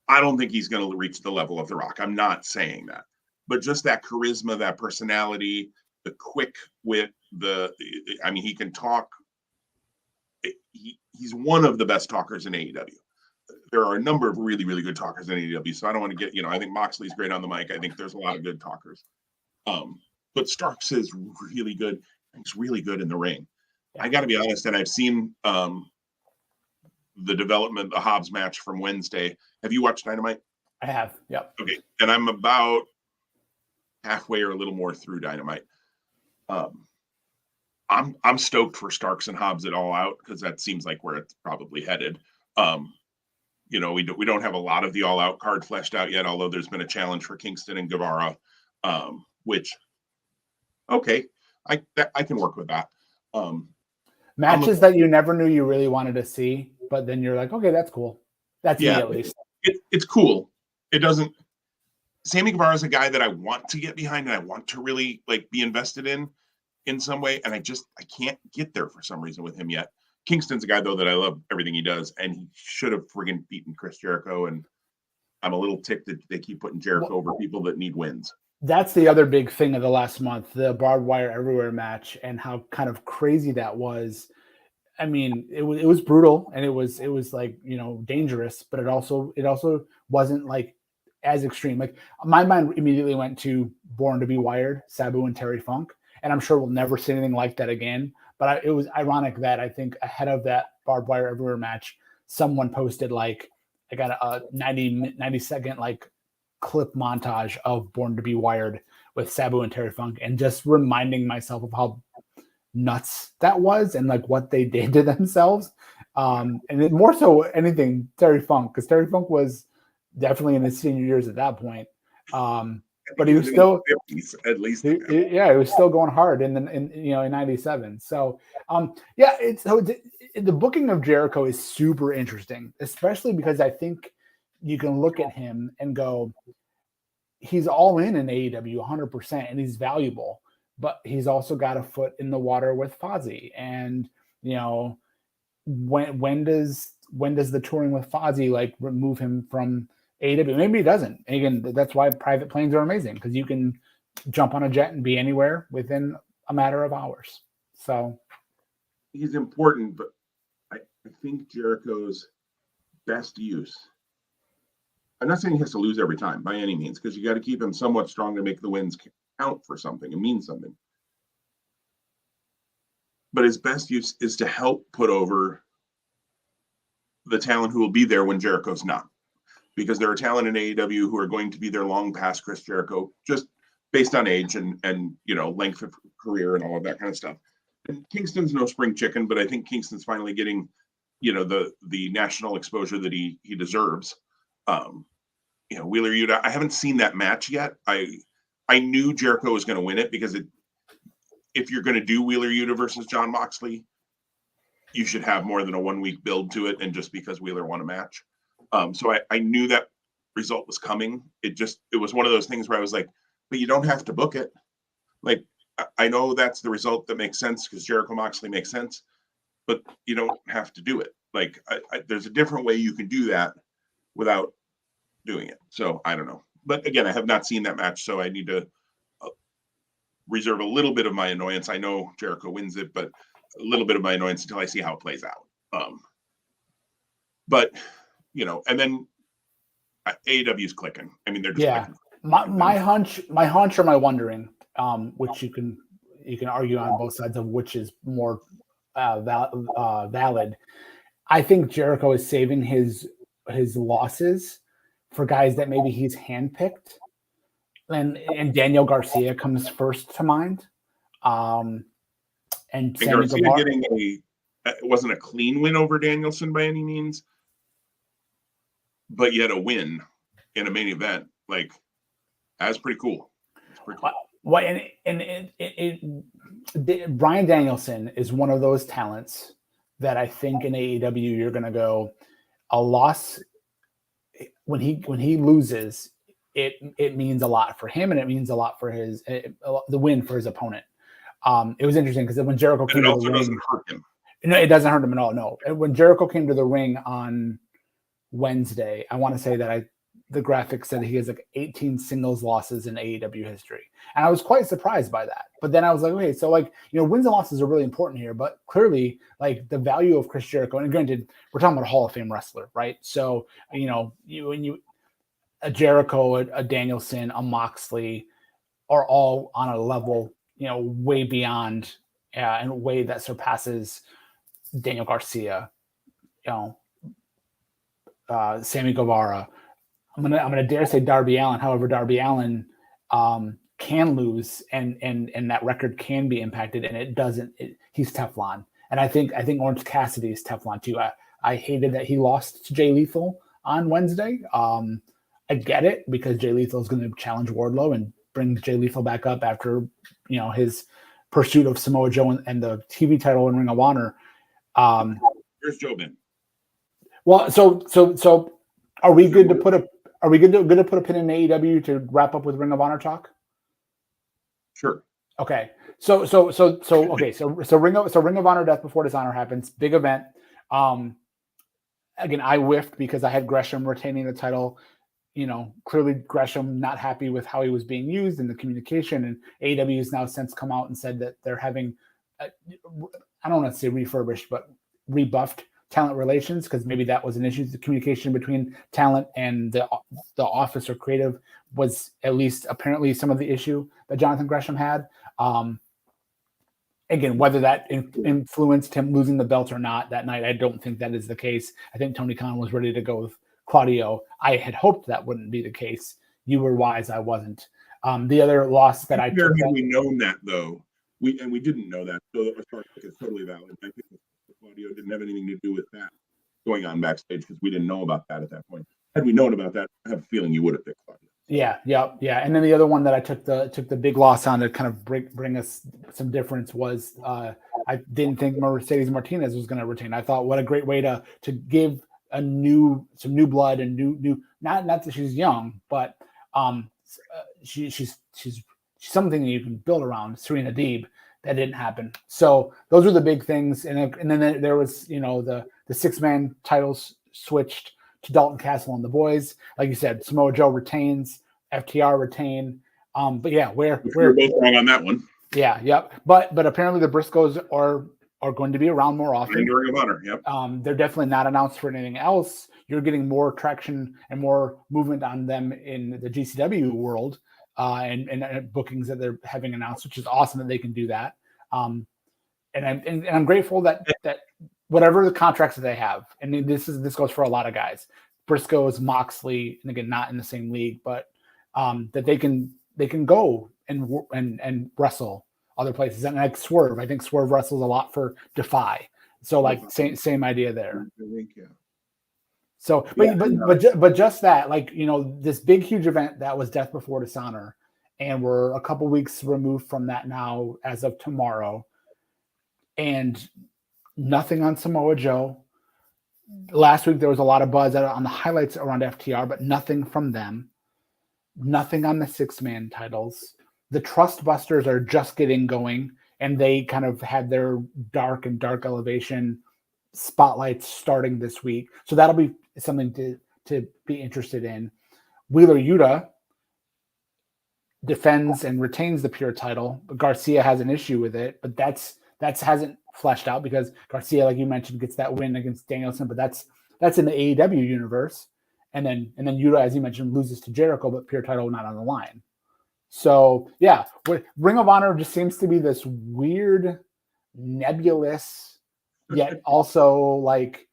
I don't think he's going to reach the level of The Rock. I'm not saying that. But just that charisma, that personality, the quick wit, he can talk. He's one of the best talkers in AEW. There are a number of really, really good talkers in AEW. So I don't want to get, I think Moxley's great on the mic. I think there's a lot of good talkers. But Starks is really good. He's really good in the ring. I got to be honest, and I've seen the development, the Hobbs match from Wednesday. Have you watched Dynamite? I have. Yep. Okay. And I'm about halfway or a little more through Dynamite. I'm stoked for Starks and Hobbs at All Out because that seems like where it's probably headed. We don't have a lot of the All Out card fleshed out yet, although there's been a challenge for Kingston and Guevara, which, okay, I can work with that. Matches that you never knew you really wanted to see, but then you're like, okay, that's cool. That's me at least. It's cool. It doesn't. Sammy Guevara is a guy that I want to get behind and I want to really be invested in some way, and I can't get there for some reason with him yet. Kingston's a guy though that I love everything he does, and he should have friggin' beaten Chris Jericho, and I'm a little ticked that they keep putting Jericho over people that need wins. That's the other big thing of the last month, the barbed wire everywhere match, and how kind of crazy that was. I mean, it was brutal, and it was dangerous, but it also wasn't as extreme. My mind immediately went to Born to Be Wired, Sabu and Terry Funk, and I'm sure we'll never see anything like that again. But it was ironic that I think ahead of that barbed wire everywhere match, someone posted I got a 90 second clip montage of Born to Be Wired with Sabu and Terry Funk, and just reminding myself of how nuts that was and what they did to themselves. And more so anything Terry Funk, because Terry Funk was definitely in his senior years at that point. But he was still 50s, at least. He was still going hard in 97. So the booking of Jericho is super interesting, especially because I think you can look at him and go, he's all in AEW 100%, and he's valuable, but he's also got a foot in the water with Fozzy. And, when does the touring with Fozzy like remove him from AEW? Maybe he doesn't. And again, that's why private planes are amazing, because you can jump on a jet and be anywhere within a matter of hours. So he's important, but I think Jericho's best use. I'm not saying he has to lose every time by any means, because you got to keep him somewhat strong to make the wins count for something and mean something. But his best use is to help put over the talent who will be there when Jericho's not. Because there are talent in AEW who are going to be there long past Chris Jericho, just based on age and length of career and all of that kind of stuff. And Kingston's no spring chicken, but I think Kingston's finally getting, the national exposure that he deserves. Wheeler Yuta, I haven't seen that match yet. I knew Jericho was going to win it, because if you're going to do Wheeler Yuta versus Jon Moxley, you should have more than a 1 week build to it. And just because Wheeler won a match. So I knew that result was coming. It was one of those things where I was like, but you don't have to book it. Like, I know that's the result that makes sense because Jericho Moxley makes sense, but you don't have to do it. Like, there's a different way you can do that without doing it. So I don't know. But again, I have not seen that match, so I need to reserve a little bit of my annoyance. I know Jericho wins it, but a little bit of my annoyance until I see how it plays out. But and then AEW's clicking. I mean, they're just clicking. My hunch or my wondering, which you can argue on both sides of which is more valid. I think Jericho is saving his losses for guys that maybe he's handpicked, and Daniel Garcia comes first to mind. And Garcia getting it wasn't a clean win over Danielson by any means, but yet a win in a main event, like, that's pretty cool. It's pretty cool. Well, Bryan Danielson is one of those talents that I think in AEW you're going to go, a loss when he loses, it means a lot for him, and it means a lot for the win for his opponent. It was interesting because when Jericho came to the ring, doesn't hurt him. No, it doesn't hurt him at all. No, when Jericho came to the ring on Wednesday, I want to say that the graphic said he has like 18 singles losses in AEW history. And I was quite surprised by that. But then I was like, okay, so like, wins and losses are really important here, but clearly like the value of Chris Jericho, and granted, we're talking about a Hall of Fame wrestler, right? So, a Jericho, a Danielson, a Moxley are all on a level, way beyond, in a way that surpasses Daniel Garcia, Sammy Guevara. I'm gonna dare say Darby Allin. However, Darby Allin can lose, and that record can be impacted, and it doesn't. He's Teflon, and I think Orange Cassidy is Teflon too. I hated that he lost to Jay Lethal on Wednesday. I get it, because Jay Lethal is going to challenge Wardlow and bring Jay Lethal back up after his pursuit of Samoa Joe and the TV title in Ring of Honor. Here's Joe Ben. Well, so are we good to put a pin in AEW to wrap up with Ring of Honor talk? Sure. Okay. So Ring of Honor Death Before Dishonor happens. Big event. Again, I whiffed because I had Gresham retaining the title. Clearly Gresham not happy with how he was being used in the communication, and AEW has now since come out and said that they're having, I don't want to say refurbished, but rebuffed talent relations, because maybe that was an issue. The communication between talent and the office or creative was at least apparently some of the issue that Jonathan Gresham had. Again, whether that influenced him losing the belt or not that night, I don't think that is the case. I think Tony Khan was ready to go with Claudio. I had hoped that wouldn't be the case. You were wise, I wasn't. The other loss that I took. Had we known that though, we didn't know that, so that was totally valid. I think Claudio didn't have anything to do with that going on backstage, because we didn't know about that at that point. Had we known about that, I have a feeling you would have picked Claudio. Yeah. And then the other one that I took the big loss on to kind of bring us some difference was I didn't think Mercedes Martinez was going to retain. I thought, what a great way to give some new blood and new not that she's young, but she's something you can build around. Serena Deeb, that didn't happen. So those are the big things. And then there was, the 6-man titles switched to Dalton Castle and the boys. Like you said, Samoa Joe retains, FTR retain. But yeah, we're both wrong on that one. Yeah, yep. But apparently the Briscoes are going to be around more often. Ring of Honor, yep. They're definitely not announced for anything else. You're getting more traction and more movement on them in the GCW world and bookings that they're having announced, which is awesome that they can do that. And I'm grateful that whatever the contracts that they have, and this goes for a lot of guys, Briscoes, Moxley, and again not in the same league, but that they can go and wrestle other places. And like Swerve, I think Swerve wrestles a lot for Defy. So like same idea there. I think, yeah. So, but just that, like, this big, huge event that was Death Before Dishonor, and we're a couple weeks removed from that now as of tomorrow, and nothing on Samoa Joe. Last week, there was a lot of buzz on the highlights around FTR, but nothing from them. Nothing on the 6-man titles. The Trust Busters are just getting going, and they kind of had their dark elevation spotlights starting this week. So that'll be something to be interested in. Wheeler Yuta defends and retains the pure title, but Garcia has an issue with it, but that's hasn't fleshed out because Garcia, like you mentioned, gets that win against Danielson, but that's in the AEW universe. And then Yuta, as you mentioned, loses to Jericho, but pure title not on the line. So yeah, Ring of Honor just seems to be this weird, nebulous, yet also like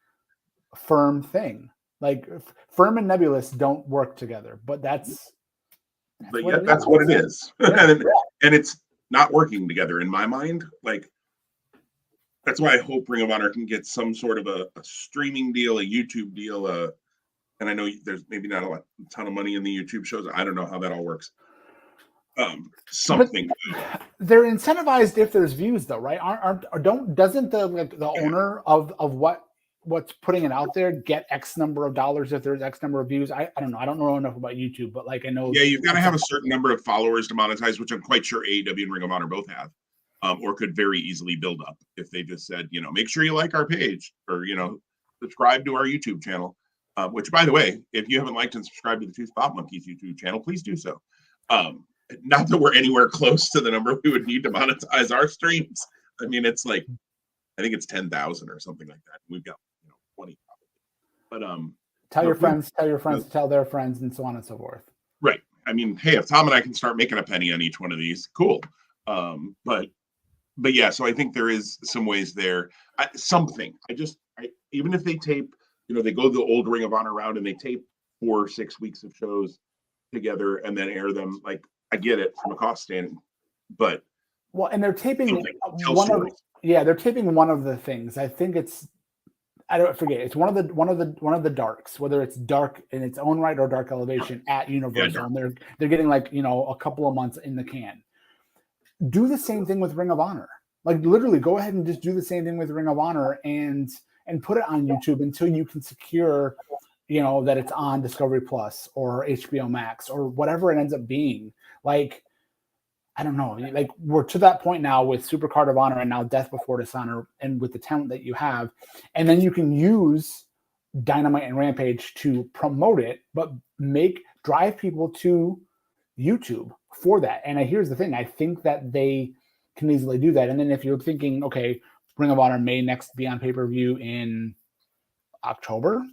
firm thing. Like firm and nebulous don't work together, but that's what it is. Yeah. and it's not working together in my mind. Like that's why I hope Ring of Honor can get some sort of a streaming deal, a YouTube deal, and I know there's maybe not a ton of money in the YouTube shows. I don't know how that all works. Something. But they're incentivized if there's views, though, right? Doesn't the owner of what's putting it out there get X number of dollars if there's X number of views? I don't know. I don't know enough about YouTube, but like I know. Yeah, you've got to have a certain number of followers to monetize, which I'm quite sure AEW and Ring of Honor both have, or could very easily build up if they just said, make sure you like our page or subscribe to our YouTube channel. Which, by the way, if you haven't liked and subscribed to the Two Spot Monkeys YouTube channel, please do so. Not that we're anywhere close to the number we would need to monetize our streams. I mean, it's like, I think it's 10,000 or something like that. We've got 20 probably. But tell your friends to tell their friends, and so on and so forth. Right. I mean, hey, if Tom and I can start making a penny on each one of these, cool. But yeah, so I think there is some ways there. Even if they tape, they go the old Ring of Honor route and they tape 4 or 6 weeks of shows together and then air them. Like, I get it from a cost standpoint, but and they're taping they're taping one of the things. I think it's it's one of the darks, whether it's dark in its own right or dark elevation at Universal, and they're getting like a couple of months in the can. Do the same thing with Ring of Honor. Like literally, go ahead and just do the same thing with Ring of Honor and put it on YouTube until you can secure, that it's on Discovery Plus or HBO Max or whatever it ends up being. Like, I don't know. Like we're to that point now with Supercard of Honor and now Death Before Dishonor and with the talent that you have. And then you can use Dynamite and Rampage to promote it, but drive people to YouTube for that. And here's the thing. I think that they can easily do that. And then if you're thinking, okay, Ring of Honor may next be on pay-per-view in October,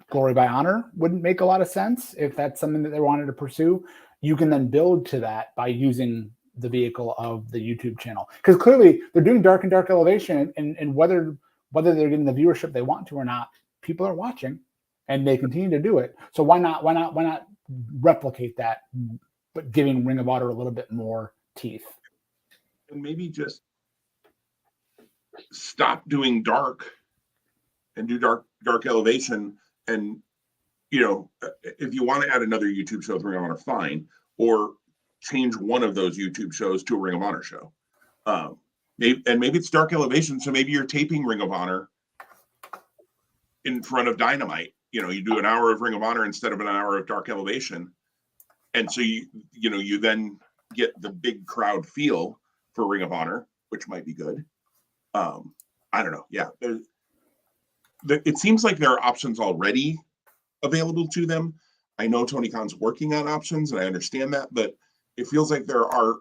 Glory by Honor wouldn't make a lot of sense if that's something that they wanted to pursue. You can then build to that by using the vehicle of the YouTube channel. Because clearly they're doing dark and dark elevation, and whether they're getting the viewership they want to or not, people are watching and they continue to do it. So why not replicate that, but giving Ring of Honor a little bit more teeth? And maybe just stop doing dark and do dark elevation. And if you want to add another YouTube show with Ring of Honor, fine, or change one of those YouTube shows to a Ring of Honor show. Maybe it's dark elevation, so maybe you're taping Ring of Honor in front of Dynamite. You do an hour of Ring of Honor instead of an hour of dark elevation, And so you then get the big crowd feel for Ring of Honor, which might be good. I don't know. Yeah, it seems like there are options already available to them. I know Tony Khan's working on options, and I understand that, but it feels like there are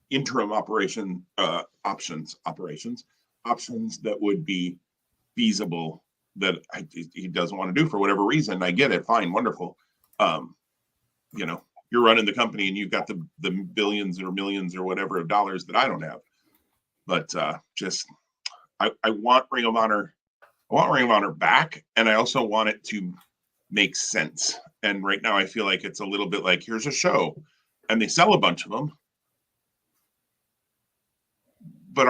interim options that would be feasible that he doesn't want to do for whatever reason. I get it. Fine, wonderful. You're running the company and you've got the billions or millions or whatever of dollars that I don't have. But I want Ring of Honor. I want Ring of Honor back, and I also want it to make sense. And right now I feel like it's a little bit like, here's a show and they sell a bunch of them, but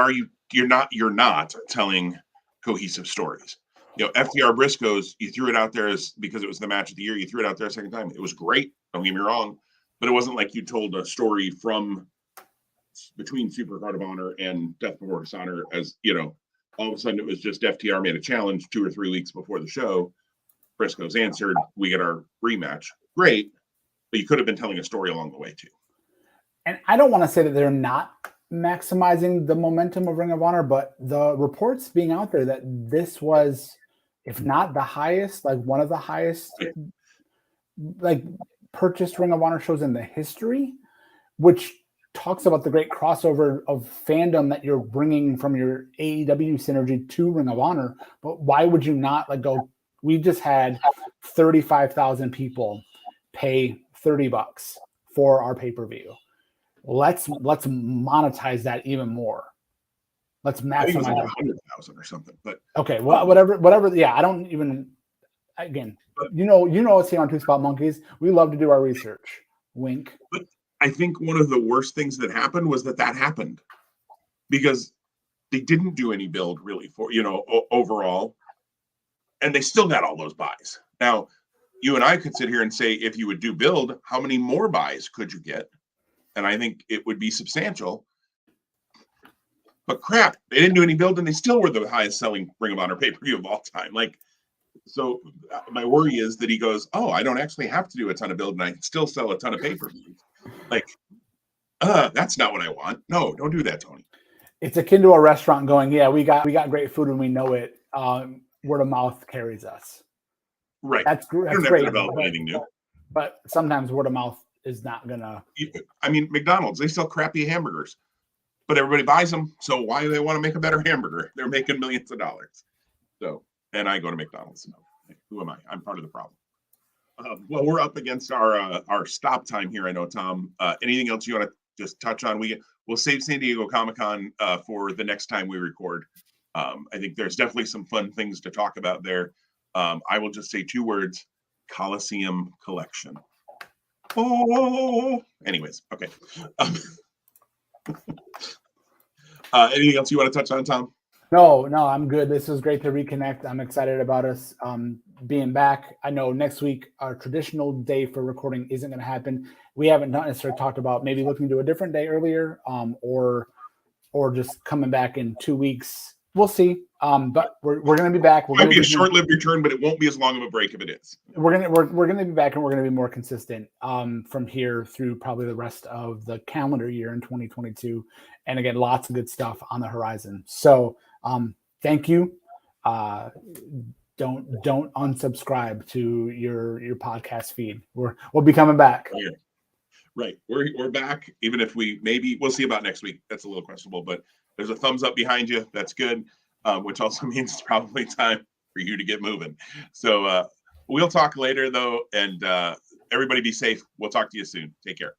you're not telling cohesive stories. FTR Briscoes, you threw it out there because it was the match of the year. You threw it out there a second time. It was great. Don't get me wrong, but it wasn't like you told a story from between Super Card of Honor and Death Before Dishonor. As all of a sudden it was just FTR made a challenge 2 or 3 weeks before the show. Briscoes answered. We get our rematch. Great, but you could have been telling a story along the way too. And I don't want to say that they're not maximizing the momentum of Ring of Honor, but the reports being out there that this was, if not the highest, like one of the highest, like purchased Ring of Honor shows in the history, which talks about the great crossover of fandom that you're bringing from your AEW synergy to Ring of Honor. But why would you not go? We just had 35,000 people pay $30 for our pay-per-view. Let's monetize that even more. Let's maximize. I think it was like 100,000 or something. But okay, well, whatever. Yeah, I don't even. Again, it's here on Two Spot Monkeys. We love to do our research. Wink. But I think one of the worst things that happened was that happened because they didn't do any build really for overall, and they still got all those buys. Now, you and I could sit here and say, if you would do build, how many more buys could you get? And I think it would be substantial. But crap, they didn't do any build, and they still were the highest selling Ring of Honor pay-per-view of all time. So my worry is that he goes, oh, I don't actually have to do a ton of build, and I can still sell a ton of pay-per-views. That's not what I want. No, don't do that, Tony. It's akin to a restaurant going, yeah, we got great food and we know it. Word of mouth carries us. Right. That's great. You don't have to develop anything new. But sometimes word of mouth is not gonna. I mean, McDonald's, they sell crappy hamburgers, but everybody buys them. So why do they want to make a better hamburger? They're making millions of dollars. So, and I go to McDonald's. So who am I? I'm part of the problem. Well, we're up against our stop time here. I know, Tom. Anything else you want to just touch on? We'll save San Diego Comic-Con for the next time we record. I think there's definitely some fun things to talk about there. I will just say 2 words: Coliseum Collection. Oh, anyways, okay. Anything else you want to touch on, Tom? No, I'm good. This was great to reconnect. I'm excited about us being back. I know next week our traditional day for recording isn't going to happen. We haven't necessarily talked about maybe looking to a different day earlier, or just coming back in 2 weeks. We'll see. But we're going to be back. It might be a short-lived return, but it won't be as long of a break if it is. We're gonna be back, and we're gonna be more consistent from here through probably the rest of the calendar year in 2022. And again, lots of good stuff on the horizon. So thank you. Don't unsubscribe to your podcast feed. We'll be coming back. Oh, yeah. Right. We're back. Even if we'll see about next week. That's a little questionable, but there's a thumbs up behind you. That's good. Which also means it's probably time for you to get moving. So we'll talk later though. And everybody be safe. We'll talk to you soon. Take care.